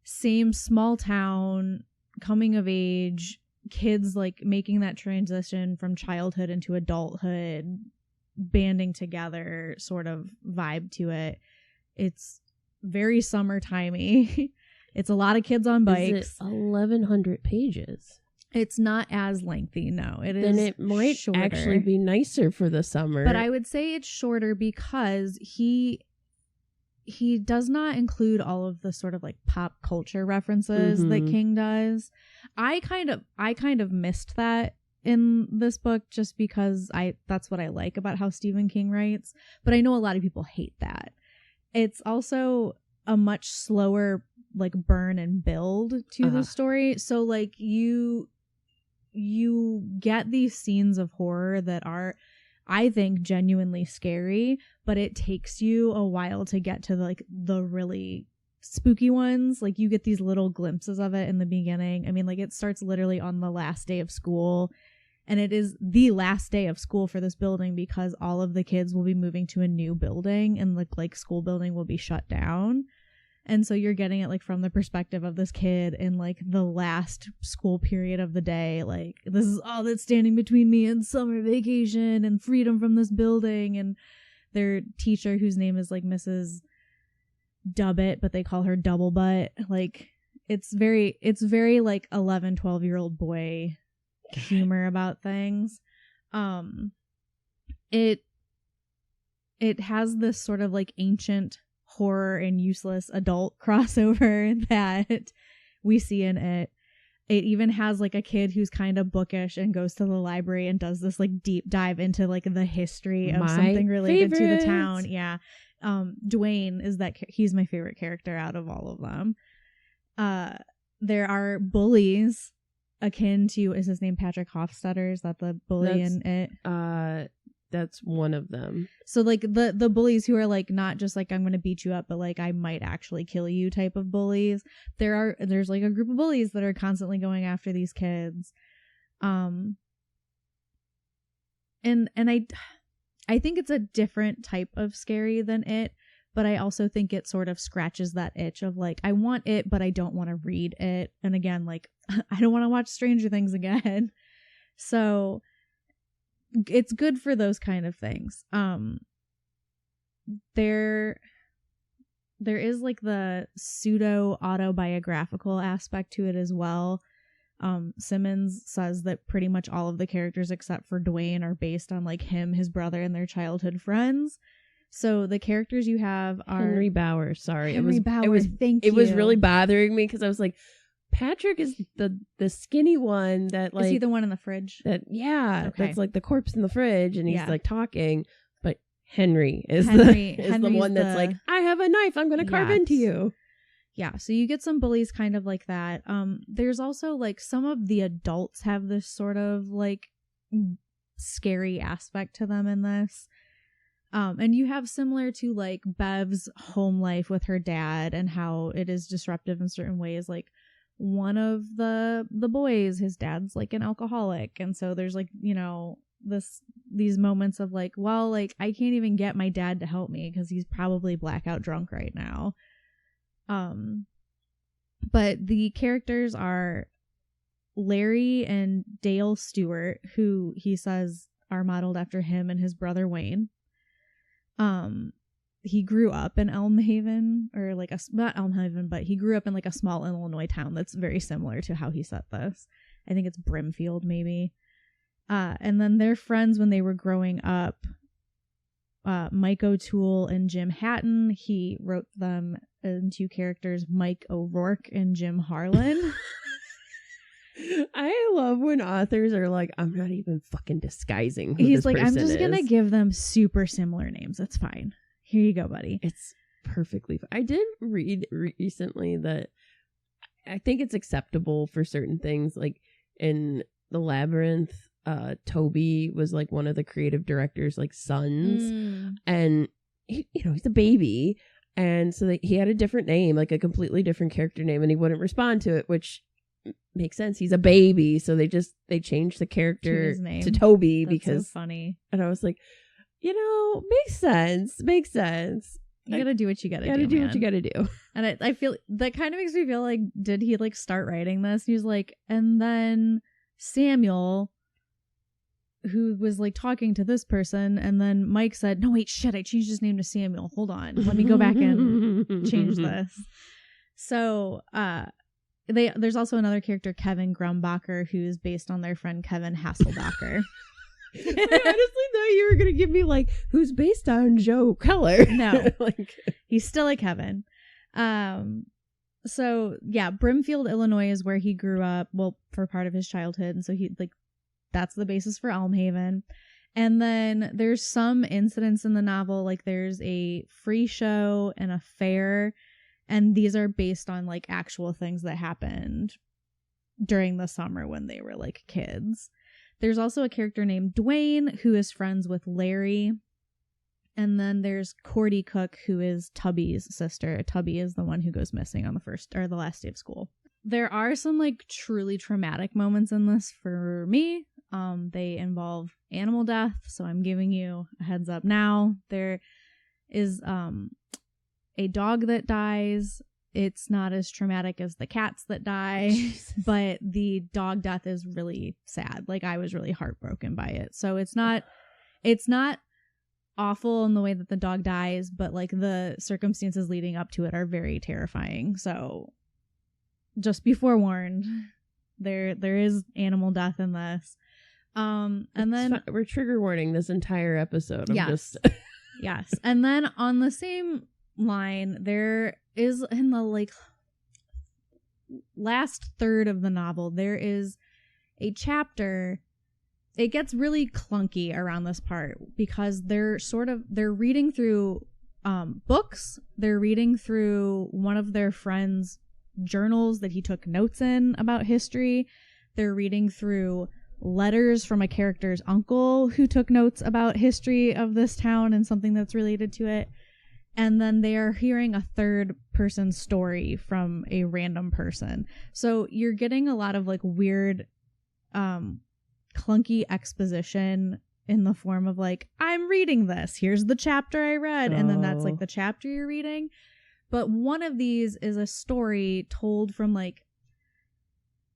same small town coming of age, kids like making that transition from childhood into adulthood, banding together sort of vibe to it. It's very summertimey. It's a lot of kids on bikes.
Is it 1,100 pages?
It's not as lengthy, no. It is.
Then it might
shorter.
actually be nicer for the summer.
But I would say it's shorter because he does not include all of the sort of like pop culture references that King does. I kind of missed that in this book just because that's what I like about how Stephen King writes. But I know a lot of people hate that. it's also a much slower like burn and build to the story. So like you get these scenes of horror that are, I think, genuinely scary, but it takes you a while to get to the really spooky ones. Like you get these little glimpses of it in the beginning. I mean, like it starts literally on the last day of school, and it is the last day of school for this building because all of the kids will be moving to a new building and like school building will be shut down. And so you're getting it like from the perspective of this kid in like the last school period of the day. Like, this is all that's standing between me and summer vacation and freedom from this building. And their teacher, whose name is like Mrs. Dubbit, but they call her Double Butt. Like, it's very like 11, 12-year-old boy humor about things. It has this sort of like ancient horror and useless adult crossover that we see in it. It even has like a kid who's kind of bookish and goes to the library and does this like deep dive into like the history of something related to the town. Yeah. Dwayne is he's my favorite character out of all of them. There are bullies akin to, is his name Patrick Hofstadter? Is that the bully in it?
That's one of them.
So like the bullies who are like not just like I'm gonna beat you up, but like I might actually kill you type of bullies. There's like a group of bullies that are constantly going after these kids. And I think it's a different type of scary than it, but I also think it sort of scratches that itch of like, I want it, but I don't want to read it. And again, like I don't want to watch Stranger Things again. So it's good for those kind of things. There is like the pseudo autobiographical aspect to it as well. Simmons says that pretty much all of the characters except for Dwayne are based on like him, his brother, and their childhood friends. So the characters you have are
Henry Bauer. Sorry,
Henry Bauer. Thank you.
It was really bothering me because I was like, Patrick is the skinny one that like,
is he the one in the fridge?
That okay. That's like the corpse in the fridge and he's like talking, but Henry is the one that's like, I have a knife, I'm gonna carve into you.
Yeah, so you get some bullies kind of like that. There's also like some of the adults have this sort of like scary aspect to them in this. And you have similar to like Bev's home life with her dad and how it is disruptive in certain ways. Like one of the boys, his dad's like an alcoholic, and so there's like, you know, these moments of like, well, like I can't even get my dad to help me because he's probably blackout drunk right now. But the characters are Larry and Dale Stewart, who he says are modeled after him and his brother Wayne. He grew up in Elm Haven, or like not Elm Haven, but he grew up in like a small Illinois town that's very similar to how he set this. I think it's Brimfield, maybe. And then they're friends when they were growing up. Mike O'Toole and Jim Hatton. He wrote them into characters Mike O'Rourke and Jim Harlan.
I love when authors are like, I'm not even fucking disguising who
He's
this
like, I'm just
is.
gonna give them super similar names. That's fine. Here you go, buddy.
It's perfectly fine. I did read recently that I think it's acceptable for certain things. Like in the Labyrinth, Toby was like one of the creative director's like sons, and he, you know, he's a baby, and so he had a different name, like a completely different character name, and he wouldn't respond to it, which makes sense. He's a baby, so they changed the character to Toby. That's because
so funny.
And I was like, you know, makes sense.
You gotta do what you gotta do.
What you gotta do.
And I feel that kind of makes me feel like, did he like start writing this? He was like, and then Samuel, who was like talking to this person, and then Mike said, no wait, shit, I changed his name to Samuel, hold on, let me go back and change this. So there's also another character, Kevin Grumbacher, who's based on their friend Kevin Hasselbacher.
I honestly thought you were gonna give me like, who's based on Joe Keller.
No,
like
he's still a Kevin. So yeah, Brimfield, Illinois is where he grew up, well, for part of his childhood, and so he like, that's the basis for Elm Haven. And then there's some incidents in the novel, like there's a free show and a fair, and these are based on like actual things that happened during the summer when they were like kids. There's also a character named Dwayne who is friends with Larry. And then there's Cordy Cook, who is Tubby's sister. Tubby is the one who goes missing on the first or the last day of school. There are some like truly traumatic moments in this for me. They involve animal death, so I'm giving you a heads up now. There is a dog that dies. It's not as traumatic as the cats that die, but the dog death is really sad. Like, I was really heartbroken by it. So it's not awful in the way that the dog dies, but like the circumstances leading up to it are very terrifying. So just be forewarned, there is animal death in this. And then
we're trigger warning this entire episode.
Yes. Yes. And then on the same line, there is in the like last third of the novel, there is a chapter. It gets really clunky around this part because they're reading through books. They're reading through one of their friends' journals that he took notes in about history. They're reading through letters from a character's uncle who took notes about history of this town and something that's related to it. And then they are hearing a third person story from a random person. So you're getting a lot of like weird, clunky exposition in the form of like, I'm reading this. Here's the chapter I read. And then that's like the chapter you're reading. But one of these is a story told from like,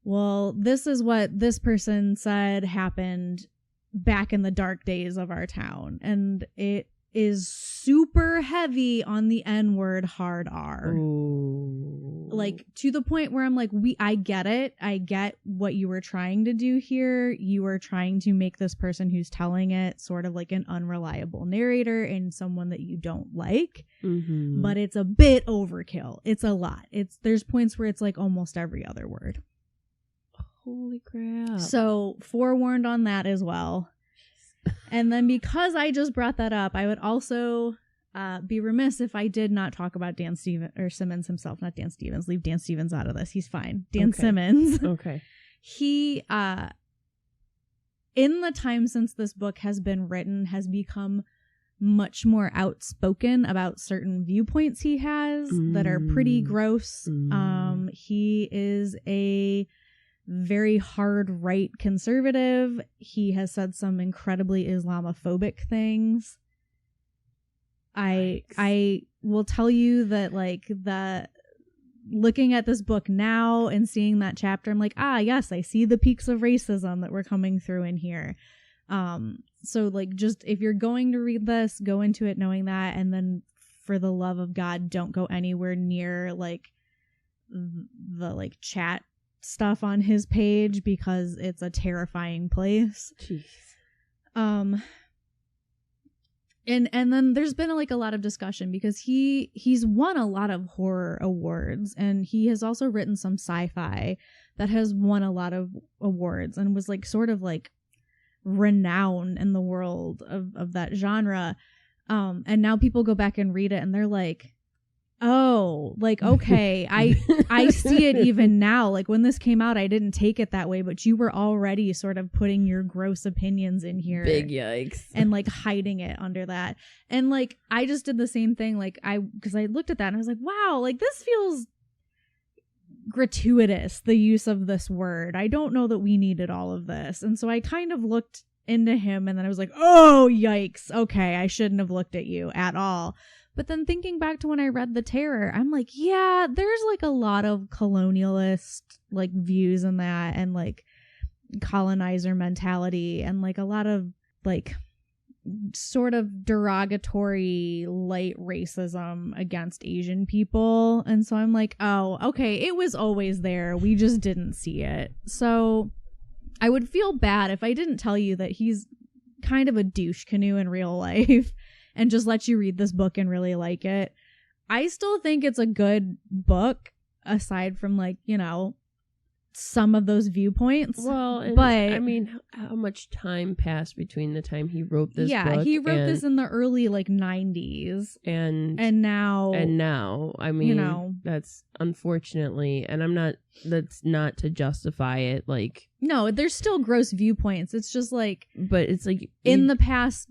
well, this is what this person said happened back in the dark days of our town. And it is super heavy on the N-word hard R.
Ooh.
Like, to the point where I'm like, I get it. I get what you were trying to do here. You were trying to make this person who's telling it sort of like an unreliable narrator and someone that you don't like. Mm-hmm. But it's a bit overkill. It's a lot. There's points where it's like almost every other word.
Holy crap.
So, forewarned on that as well. And then because I just brought that up, I would also be remiss if I did not talk about Simmons himself, not Dan Stevens. Leave Dan Stevens out of this. He's fine. Dan Simmons.
Okay.
He, in the time since this book has been written, has become much more outspoken about certain viewpoints he has that are pretty gross. He is a very hard right conservative. He has said some incredibly Islamophobic things. I will tell you that like looking at this book now and seeing that chapter, I'm like, yes, I see the peaks of racism that we're coming through in here. So like, just if you're going to read this, go into it knowing that, and then for the love of God, don't go anywhere near like the like chat stuff on his page because it's a terrifying place.
Jeez.
And then there's been like a lot of discussion because he's won a lot of horror awards, and he has also written some sci-fi that has won a lot of awards and was like sort of like renowned in the world of that genre. And now people go back and read it and they're like, oh, like, okay, I see it even now. Like, when this came out, I didn't take it that way, but you were already sort of putting your gross opinions in here.
Big yikes.
And like hiding it under that. And like, I just did the same thing. Like, because I looked at that and I was like, wow, like this feels gratuitous, the use of this word. I don't know that we needed all of this. And so I kind of looked into him and then I was like, oh, yikes. Okay, I shouldn't have looked at you at all. But then thinking back to when I read The Terror, I'm like, yeah, there's like a lot of colonialist like views in that and like colonizer mentality and like a lot of like sort of derogatory light racism against Asian people. And so I'm like, oh, okay, it was always there. We just didn't see it. So I would feel bad if I didn't tell you that he's kind of a douche canoe in real life. And just let you read this book and really like it. I still think it's a good book, aside from like, you know, some of those viewpoints.
Well, and,
but
I mean, how much time passed between the time he wrote this book?
He wrote this in the early 90s, and now
I mean, that's unfortunately, and that's not to justify it,
no, there's still gross viewpoints. It's just
but it's
in the past,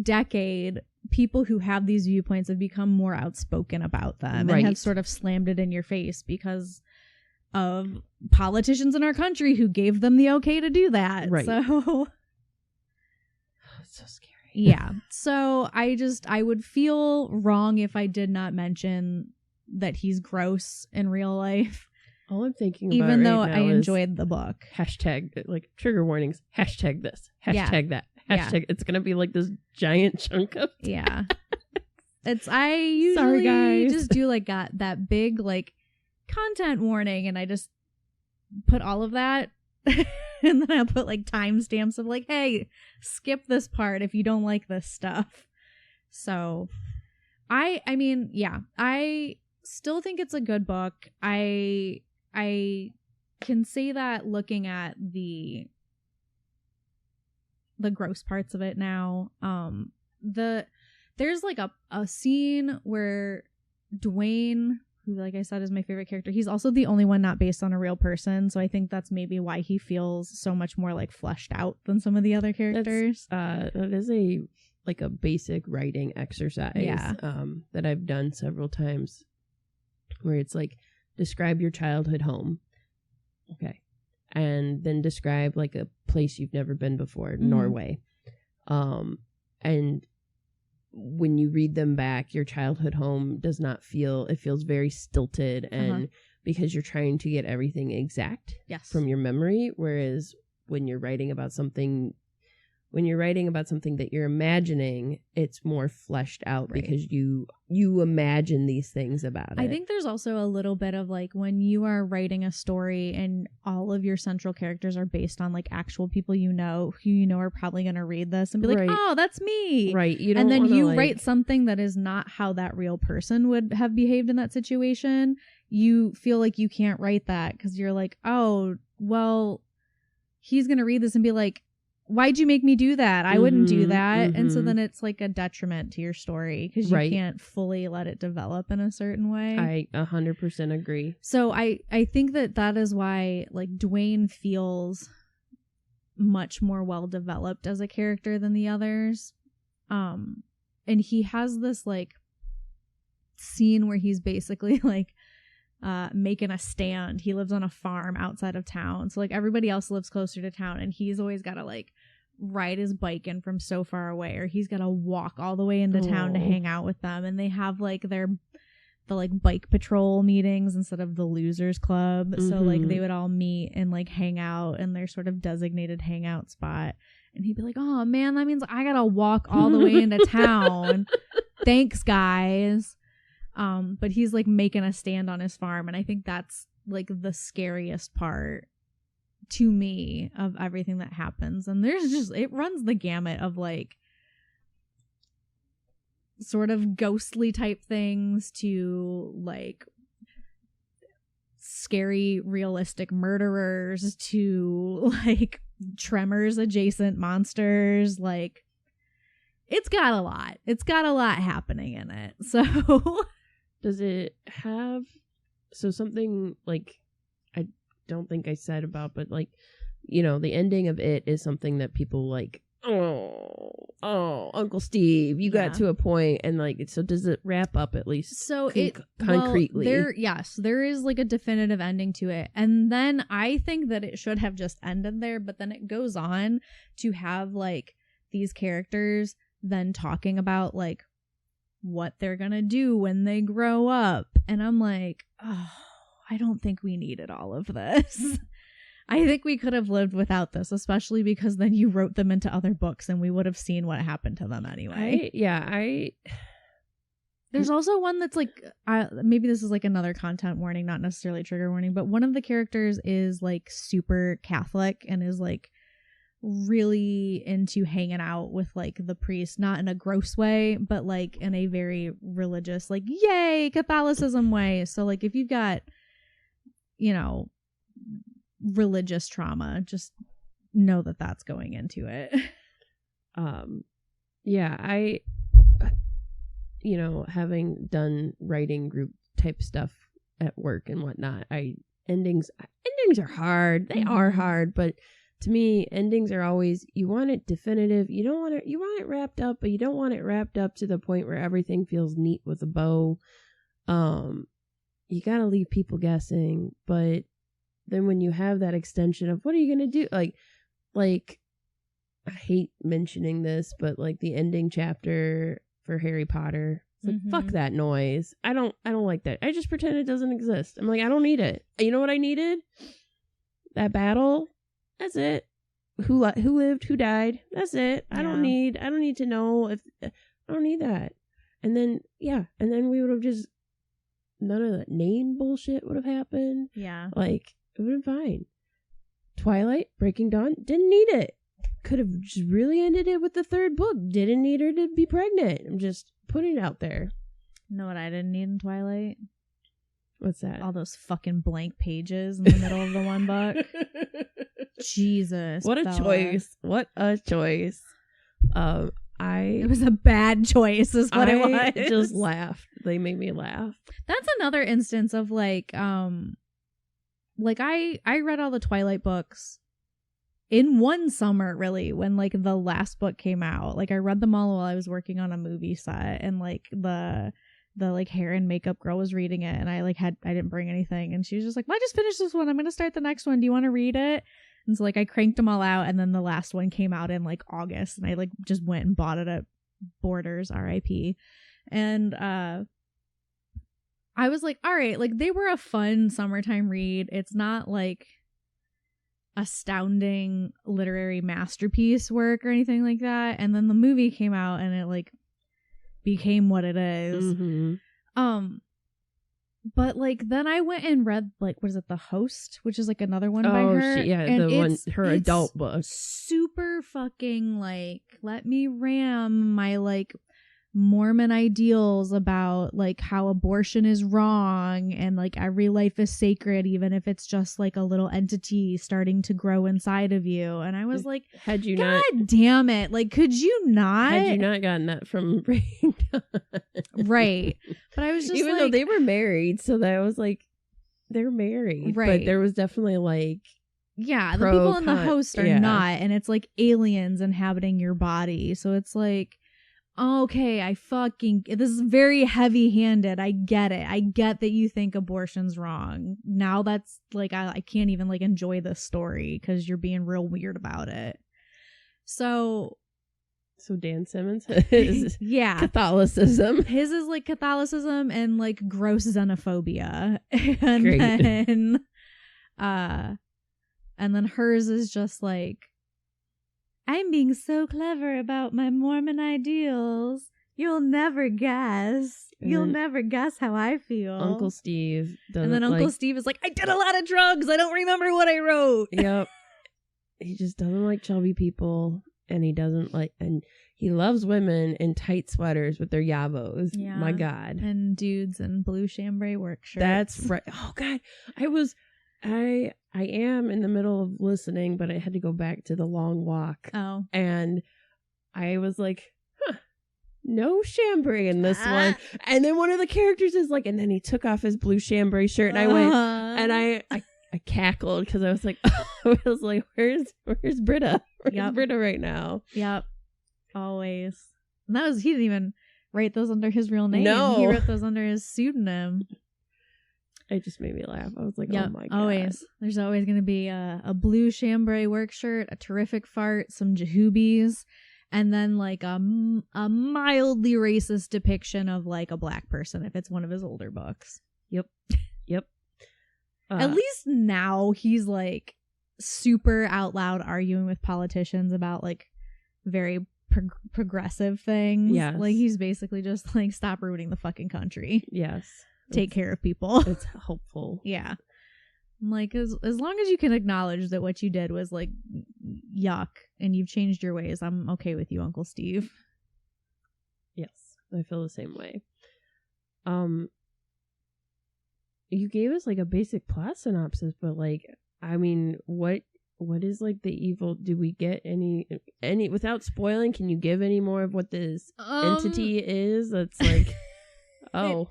decade, people who have these viewpoints have become more outspoken about them and have sort of slammed it in your face because of politicians in our country who gave them the okay to do that.
Right.
So
it's so scary.
Yeah. So I would feel wrong if I did not mention that he's gross in real life.
All I'm thinking about
even though
right now
I enjoyed the book.
Hashtag trigger warnings. Hashtag this. Hashtag that. Hashtag it's gonna be this giant chunk of text.
Yeah. I usually just do that big content warning, and I just put all of that and then I'll put timestamps of hey, skip this part if you don't like this stuff. So I mean, yeah, I still think it's a good book. I can say that looking at the gross parts of it now. There's a scene where Dwayne, who like I said is my favorite character, he's also the only one not based on a real person, so I think that's maybe why he feels so much more fleshed out than some of the other characters.
That is a basic writing exercise that I've done several times, where it's describe your childhood home, okay, and then describe a place you've never been before, Norway, and when you read them back, your childhood home does not feels very stilted, and because you're trying to get everything exact from your memory, whereas when you're writing about something that you're imagining, it's more fleshed out because you imagine these things about it.
I think there's also a little bit of when you are writing a story and all of your central characters are based on actual people who are probably going to read this and be oh, that's me. Right. You don't and then you write something that is not how that real person would have behaved in that situation. You feel like you can't write that because you're oh, well, he's going to read this and be why'd you make me do that? I wouldn't do that. And so then it's a detriment to your story because you can't fully let it develop in a certain way.
I 100% agree.
So I think that is why Dwayne feels much more well developed as a character than the others. And he has this scene where he's basically making a stand. He lives on a farm outside of town, so everybody else lives closer to town, and he's always got to ride his bike in from so far away, or he's got to walk all the way into town to hang out with them. And they have the bike patrol meetings instead of the losers club, so they would all meet and hang out in their sort of designated hangout spot. And he'd be oh man, that means I gotta walk all the way into town. Thanks guys. But he's making a stand on his farm, and I think that's the scariest part to me of everything that happens. And there's it runs the gamut of sort of ghostly type things to scary realistic murderers to Tremors adjacent monsters. It's got a lot happening in it. So
does it have something I don't think I said about, but the ending of it is something that people oh Uncle Steve, you got to a point, and so does it wrap up at least concretely?
There is a definitive ending to it, and then I think that it should have just ended there, but then it goes on to have these characters then talking about what they're gonna do when they grow up, and I'm oh, I don't think we needed all of this. I think we could have lived without this, especially because then you wrote them into other books and we would have seen what happened to them anyway. There's also one that's maybe this is another content warning, not necessarily trigger warning, but one of the characters is super Catholic and is really into hanging out with the priest, not in a gross way, but in a very religious yay Catholicism way. So if you've got religious trauma. Just know that that's going into it.
Yeah, I, having done writing group type stuff at work and whatnot, endings are hard. They are hard, but to me, endings are always, you want it definitive. You want it wrapped up, but you don't want it wrapped up to the point where everything feels neat with a bow. You gotta leave people guessing, but then when you have that extension of what are you gonna do, like I hate mentioning this, but like the ending chapter for Harry Potter, it's like fuck that noise. I don't like that. I just pretend it doesn't exist. I'm like, I don't need it. You know what I needed? That battle. That's it. Who lived, who died. That's it. I don't need to know if I don't need that. And then we would have just, none of that name bullshit would have happened.
Yeah.
Like, it would have been fine. Twilight, Breaking Dawn, didn't need it. Could have just really ended it with the third book. Didn't need her to be pregnant. I'm just putting it out there.
Know what I didn't need in Twilight?
What's that?
All those fucking blank pages in the middle of the one book. Jesus.
What a choice. What a choice.
It was a bad choice is what it was.
I just laughed. They made me laugh.
That's another instance of I read all the Twilight books in one summer, really, when like the last book came out. Like I read them all while I was working on a movie set, and like the like hair and makeup girl was reading it, and I didn't bring anything, and she was just like, well, I just finished this one, I'm gonna start the next one, do you want to read it? And so like I cranked them all out, and then the last one came out in like August, and I like just went and bought it at Borders, RIP. And I was like, all right, like they were a fun summertime read. It's not like astounding literary masterpiece work or anything like that. And then the movie came out, and it like became what it is. But like then I went and read like, what is it, The Host, which is like another one by her.
Her adult book.
Super fucking like, let me ram my like Mormon ideals about like how abortion is wrong and like every life is sacred, even if it's just like a little entity starting to grow inside of you. And I was like,
had you
God
not,
damn it, like could you not?
Had you not gotten that from Breaking Dawn?
Right. But I was just
even though they were married, so that was like, they're married,
right?
But there was definitely like,
yeah, the people in The Host are not, and it's like aliens inhabiting your body, so it's like, okay, this is very heavy-handed. I get it. I get that you think abortion's wrong. Now that's like, I can't even like enjoy this story because you're being real weird about it. So Dan Simmons is Catholicism. His is like Catholicism and like gross xenophobia. And great. And then hers is just like, I'm being so clever about my Mormon ideals. You'll never guess. You'll never guess how I feel.
Uncle Steve doesn't.
And then Uncle Steve is like, I did a lot of drugs. I don't remember what I wrote.
Yep. He just doesn't like chubby people. And he doesn't like, and he loves women in tight sweaters with their yabos. Yeah. My God.
And dudes in blue chambray work shirts.
That's right. Oh God. I am in the middle of listening, but I had to go back to The Long Walk.
Oh.
And I was like, no chambray in this one. And then one of the characters is like, and then he took off his blue chambray shirt, and I went, and I cackled because I was like, where's Britta? Where's Britta right now?
Yep. Always. And he didn't even write those under his real name.
No.
He wrote those under his pseudonym.
It just made me laugh. I was like, oh my God.
Always. There's always going to be a blue chambray work shirt, a terrific fart, some jahoobies, and then like a mildly racist depiction of like a black person if it's one of his older books. Yep. At least now he's like super out loud arguing with politicians about like very progressive things.
Yes.
Like he's basically just like, stop ruining the fucking country.
Yes.
Take care of people.
It's helpful.
Yeah. Like as long as you can acknowledge that what you did was like yuck and you've changed your ways, I'm okay with you, Uncle Steve.
Yes, I feel the same way. You gave us like a basic plot synopsis, but like I mean, what is like the evil? Do we get any without spoiling? Can you give any more of what this entity is? That's like, oh,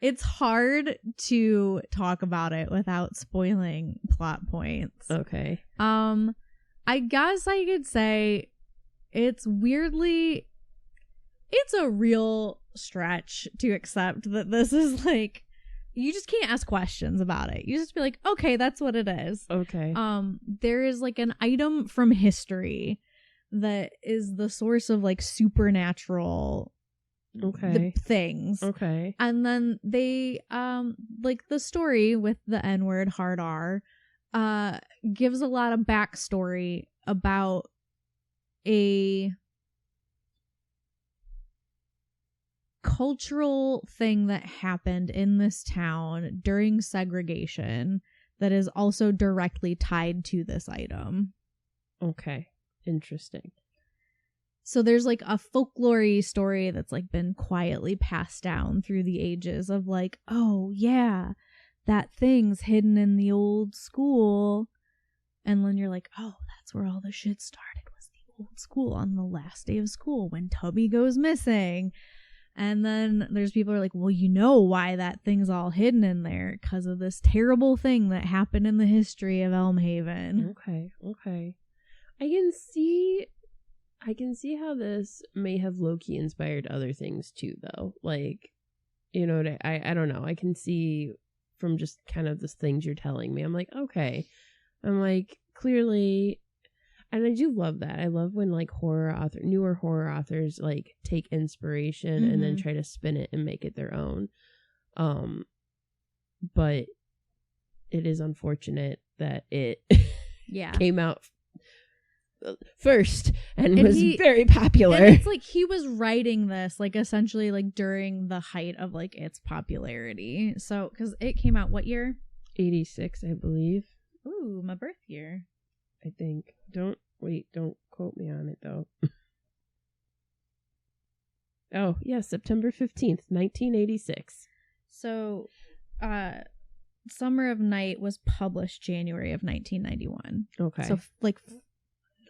it's hard to talk about it without spoiling plot points.
Okay.
I guess I could say it's a real stretch to accept that this is like, you just can't ask questions about it. You just be like, okay, that's what it is.
Okay.
There is like an item from history that is the source of like supernatural things.
Okay.
And then they like the story with the N-word hard R gives a lot of backstory about a cultural thing that happened in this town during segregation that is also directly tied to this item.
Okay. Interesting.
So there's like a folklore story that's like been quietly passed down through the ages of like, oh yeah, that thing's hidden in the old school. And then you're like, oh, that's where all the shit started, was the old school on the last day of school when Tubby goes missing. And then there's people who are like, well, you know why that thing's all hidden in there, because of this terrible thing that happened in the history of Elmhaven.
Okay. I can see how this may have low-key inspired other things too, though. Like, you know, I don't know. I can see from just kind of the things you're telling me. I'm like, okay. I'm like, clearly. And I do love that. I love when like newer horror authors like take inspiration and then try to spin it and make it their own. But it is unfortunate that it came out first and was very popular.
And it's like he was writing this like essentially like during the height of like its popularity. So because it came out what year?
86, I believe.
Ooh, my birth year.
I think. Don't quote me on it though. Oh, yeah, September 15th, 1986.
So, Summer of Night was published January of 1991.
Okay.
So, like,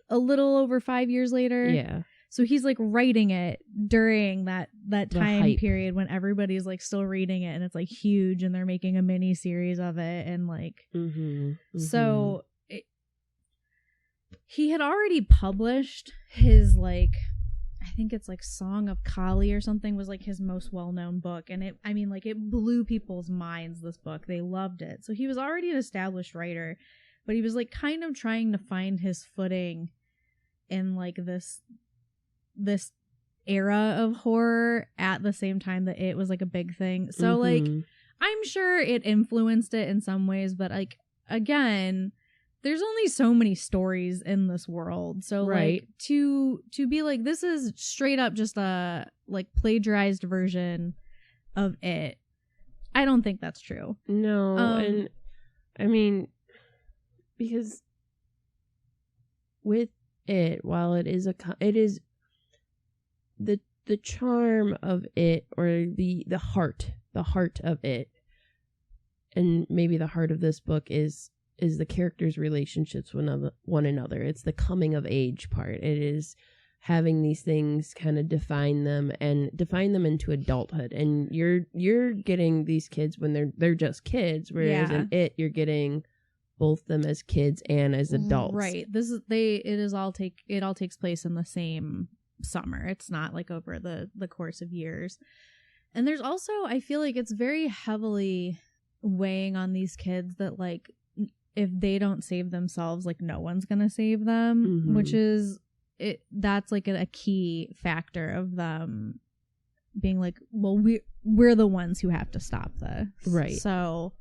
a little over 5 years later.
Yeah.
So he's, like, writing it during that time period when everybody's, like, still reading it and it's, like, huge and they're making a mini series of it and, like... So... He had already published his, like, I think it's like Song of Kali or something was like his most well-known book. And it blew people's minds, this book. They loved it. So he was already an established writer, but he was like kind of trying to find his footing in like this era of horror at the same time that it was like a big thing. So like, I'm sure it influenced it in some ways, but like, again... There's only so many stories in this world. So like to be like, this is straight up just a like plagiarized version of it. I don't think that's true.
No. And I mean, because with it, while it is the charm of it, or the heart of it, and maybe the heart of this book is the characters' relationships with one another. It's the coming of age part. It is having these things kind of define them into adulthood. And you're getting these kids when they're just kids, whereas in it you're getting both them as kids and as adults.
Right. It all takes place in the same summer. It's not like over the course of years. And there's also, I feel like it's very heavily weighing on these kids that like if they don't save themselves, like no one's gonna save them, which is that's like a key factor of them being like, well, we're the ones who have to stop this,
right?
So,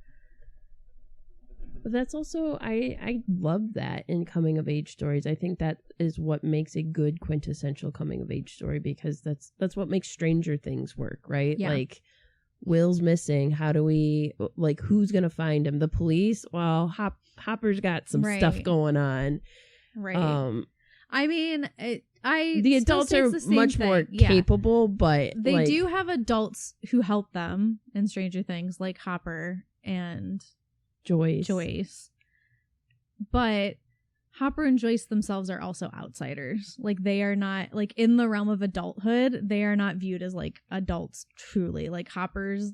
but that's also I love that in coming of age stories. I think that is what makes a good quintessential coming of age story, because that's what makes Stranger Things work, right?
Yeah.
Like, Will's missing. How do we, like, who's going to find him? The police? Well, Hopper's got some stuff going on.
Right. I mean,
the adults are much more capable, but
they do have adults who help them in Stranger Things, like Hopper and Joyce. But Hopper and Joyce themselves are also outsiders. Like, they are not, like, in the realm of adulthood, they are not viewed as, like, adults truly. Like, Hopper's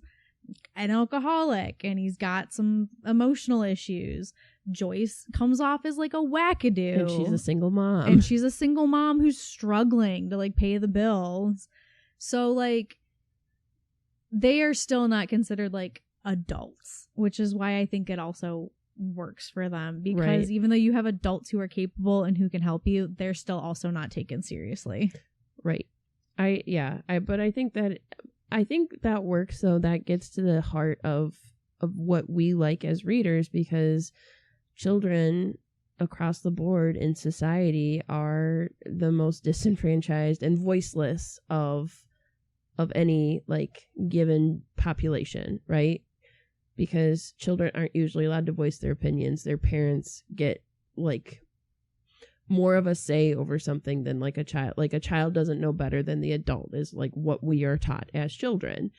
an alcoholic and he's got some emotional issues. Joyce comes off as, like, a wackadoo.
And she's a single mom.
And she's a single mom who's struggling to, like, pay the bills. So, like, they are still not considered, like, adults, which is why I think it also works for them, because even though you have adults who are capable and who can help you, they're still also not taken seriously.
Right. But I think that works. So that gets to the heart of what we like as readers, because children across the board in society are the most disenfranchised and voiceless of any, like, given population, right? Because children aren't usually allowed to voice their opinions. Their parents get, like, more of a say over something than, like, a child. Like, a child doesn't know better than the adult, is, like, what we are taught as children.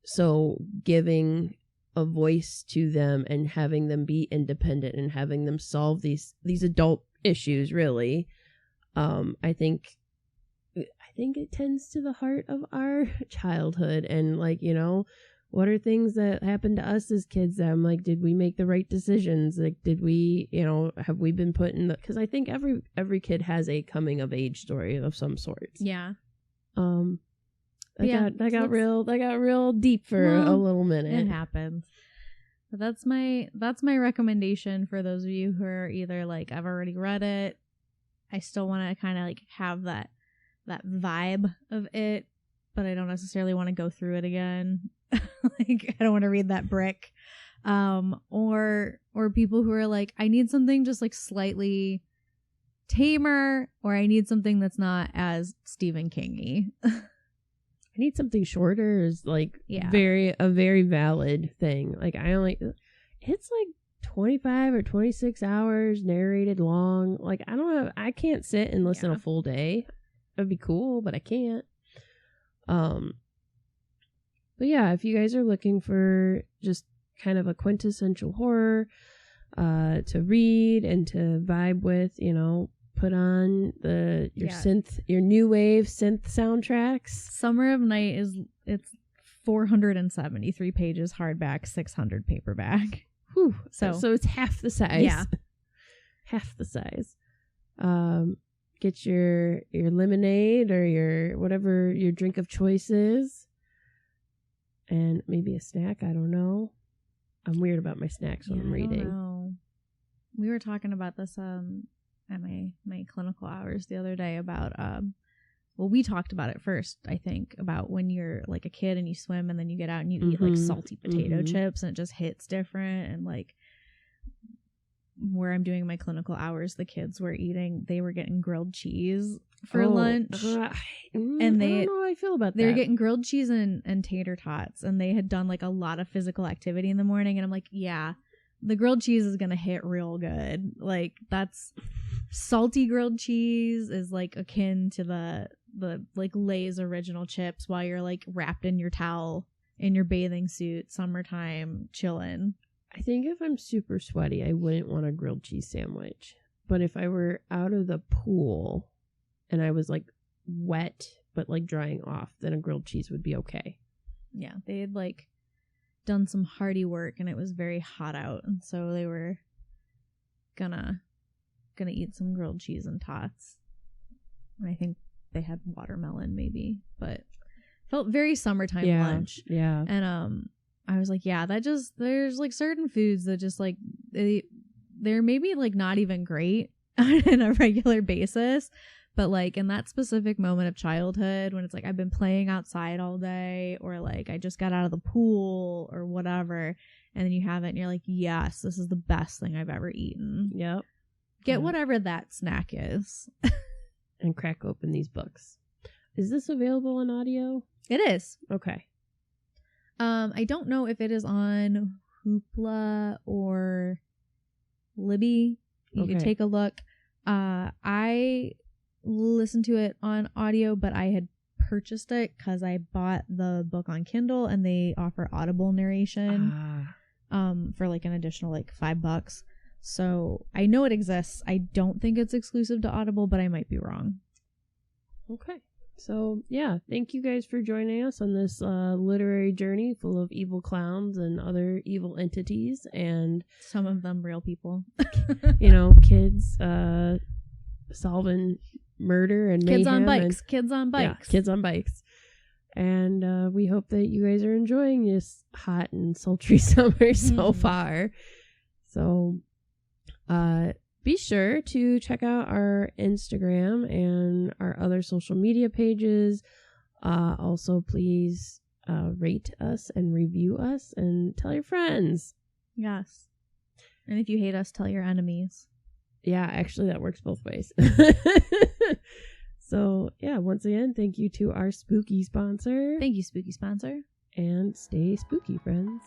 So giving a voice to them and having them be independent and having them solve these adult issues, really, I think it tends to the heart of our childhood. And, like, you know, what are things that happened to us as kids that I'm like, did we make the right decisions? Like, did we, you know, have we been put in the, because I think every kid has a coming of age story of some sort.
Yeah.
That got real deep for a little minute.
It happens. But that's my recommendation for those of you who are either, like, I've already read it, I still want to kind of, like, have that vibe of it, but I don't necessarily want to go through it again. Like, I don't want to read that brick. Or people who are like, I need something just, like, slightly tamer, or I need something that's not as Stephen King-y.
I need something shorter is, like, a very valid thing. Like, it's like 25 or 26 hours narrated long. Like, I can't sit and listen a full day. That'd be cool, but I can't. But yeah, if you guys are looking for just kind of a quintessential horror to read and to vibe with, you know, put on your new wave synth soundtracks.
Summer of Night it's 473 pages hardback, 600 paperback.
Whew. So it's half the size.
Yeah.
Half the size. Get your lemonade or your whatever your drink of choice is. And maybe a snack. I don't know. I'm weird about my snacks when I'm reading. I don't know.
We were talking about this at my clinical hours the other day about we talked about it first, I think, about when you're, like, a kid and you swim and then you get out and you eat, like, salty potato chips, and it just hits different. And, like, where I'm doing my clinical hours, the kids were getting grilled cheese for lunch.
And I don't know how I feel about that.
They were getting grilled cheese and tater tots, and they had done, like, a lot of physical activity in the morning. And I'm like, yeah, the grilled cheese is gonna hit real good. Like, that's salty grilled cheese is, like, akin to the like Lay's original chips while you're, like, wrapped in your towel in your bathing suit, summertime, chilling.
I think if I'm super sweaty, I wouldn't want a grilled cheese sandwich. But if I were out of the pool and I was, like, wet but, like, drying off, then a grilled cheese would be okay.
Yeah, they had, like, done some hardy work and it was very hot out, and so they were gonna eat some grilled cheese and tots. And I think they had watermelon maybe, but felt very summertime lunch.
Yeah.
And I was like, yeah, there's, like, certain foods that just, like, they're maybe, like, not even great on a regular basis, but, like, in that specific moment of childhood when it's like I've been playing outside all day, or, like, I just got out of the pool or whatever, and then you have it and you're like, yes, this is the best thing I've ever eaten.
Yep.
Get whatever that snack is.
And crack open these books. Is this available in audio?
It is.
Okay.
I don't know if it is on Hoopla or Libby. You could take a look. I listened to it on audio, but I had purchased it because I bought the book on Kindle and they offer Audible narration. for like an additional like $5. So I know it exists. I don't think it's exclusive to Audible, but I might be wrong.
Okay. So, yeah, thank you guys for joining us on this literary journey full of evil clowns and other evil entities, and
some of them real people.
Kids solving murder and mayhem.
Kids on bikes.
Yeah, kids on bikes. And we hope that you guys are enjoying this hot and sultry summer so far. So, be sure to check out our Instagram and our other social media pages. Also, please rate us and review us and tell your friends.
Yes. And if you hate us, tell your enemies.
Yeah, actually, that works both ways. So, yeah, once again, thank you to our spooky sponsor.
Thank you, spooky sponsor.
And stay spooky, friends.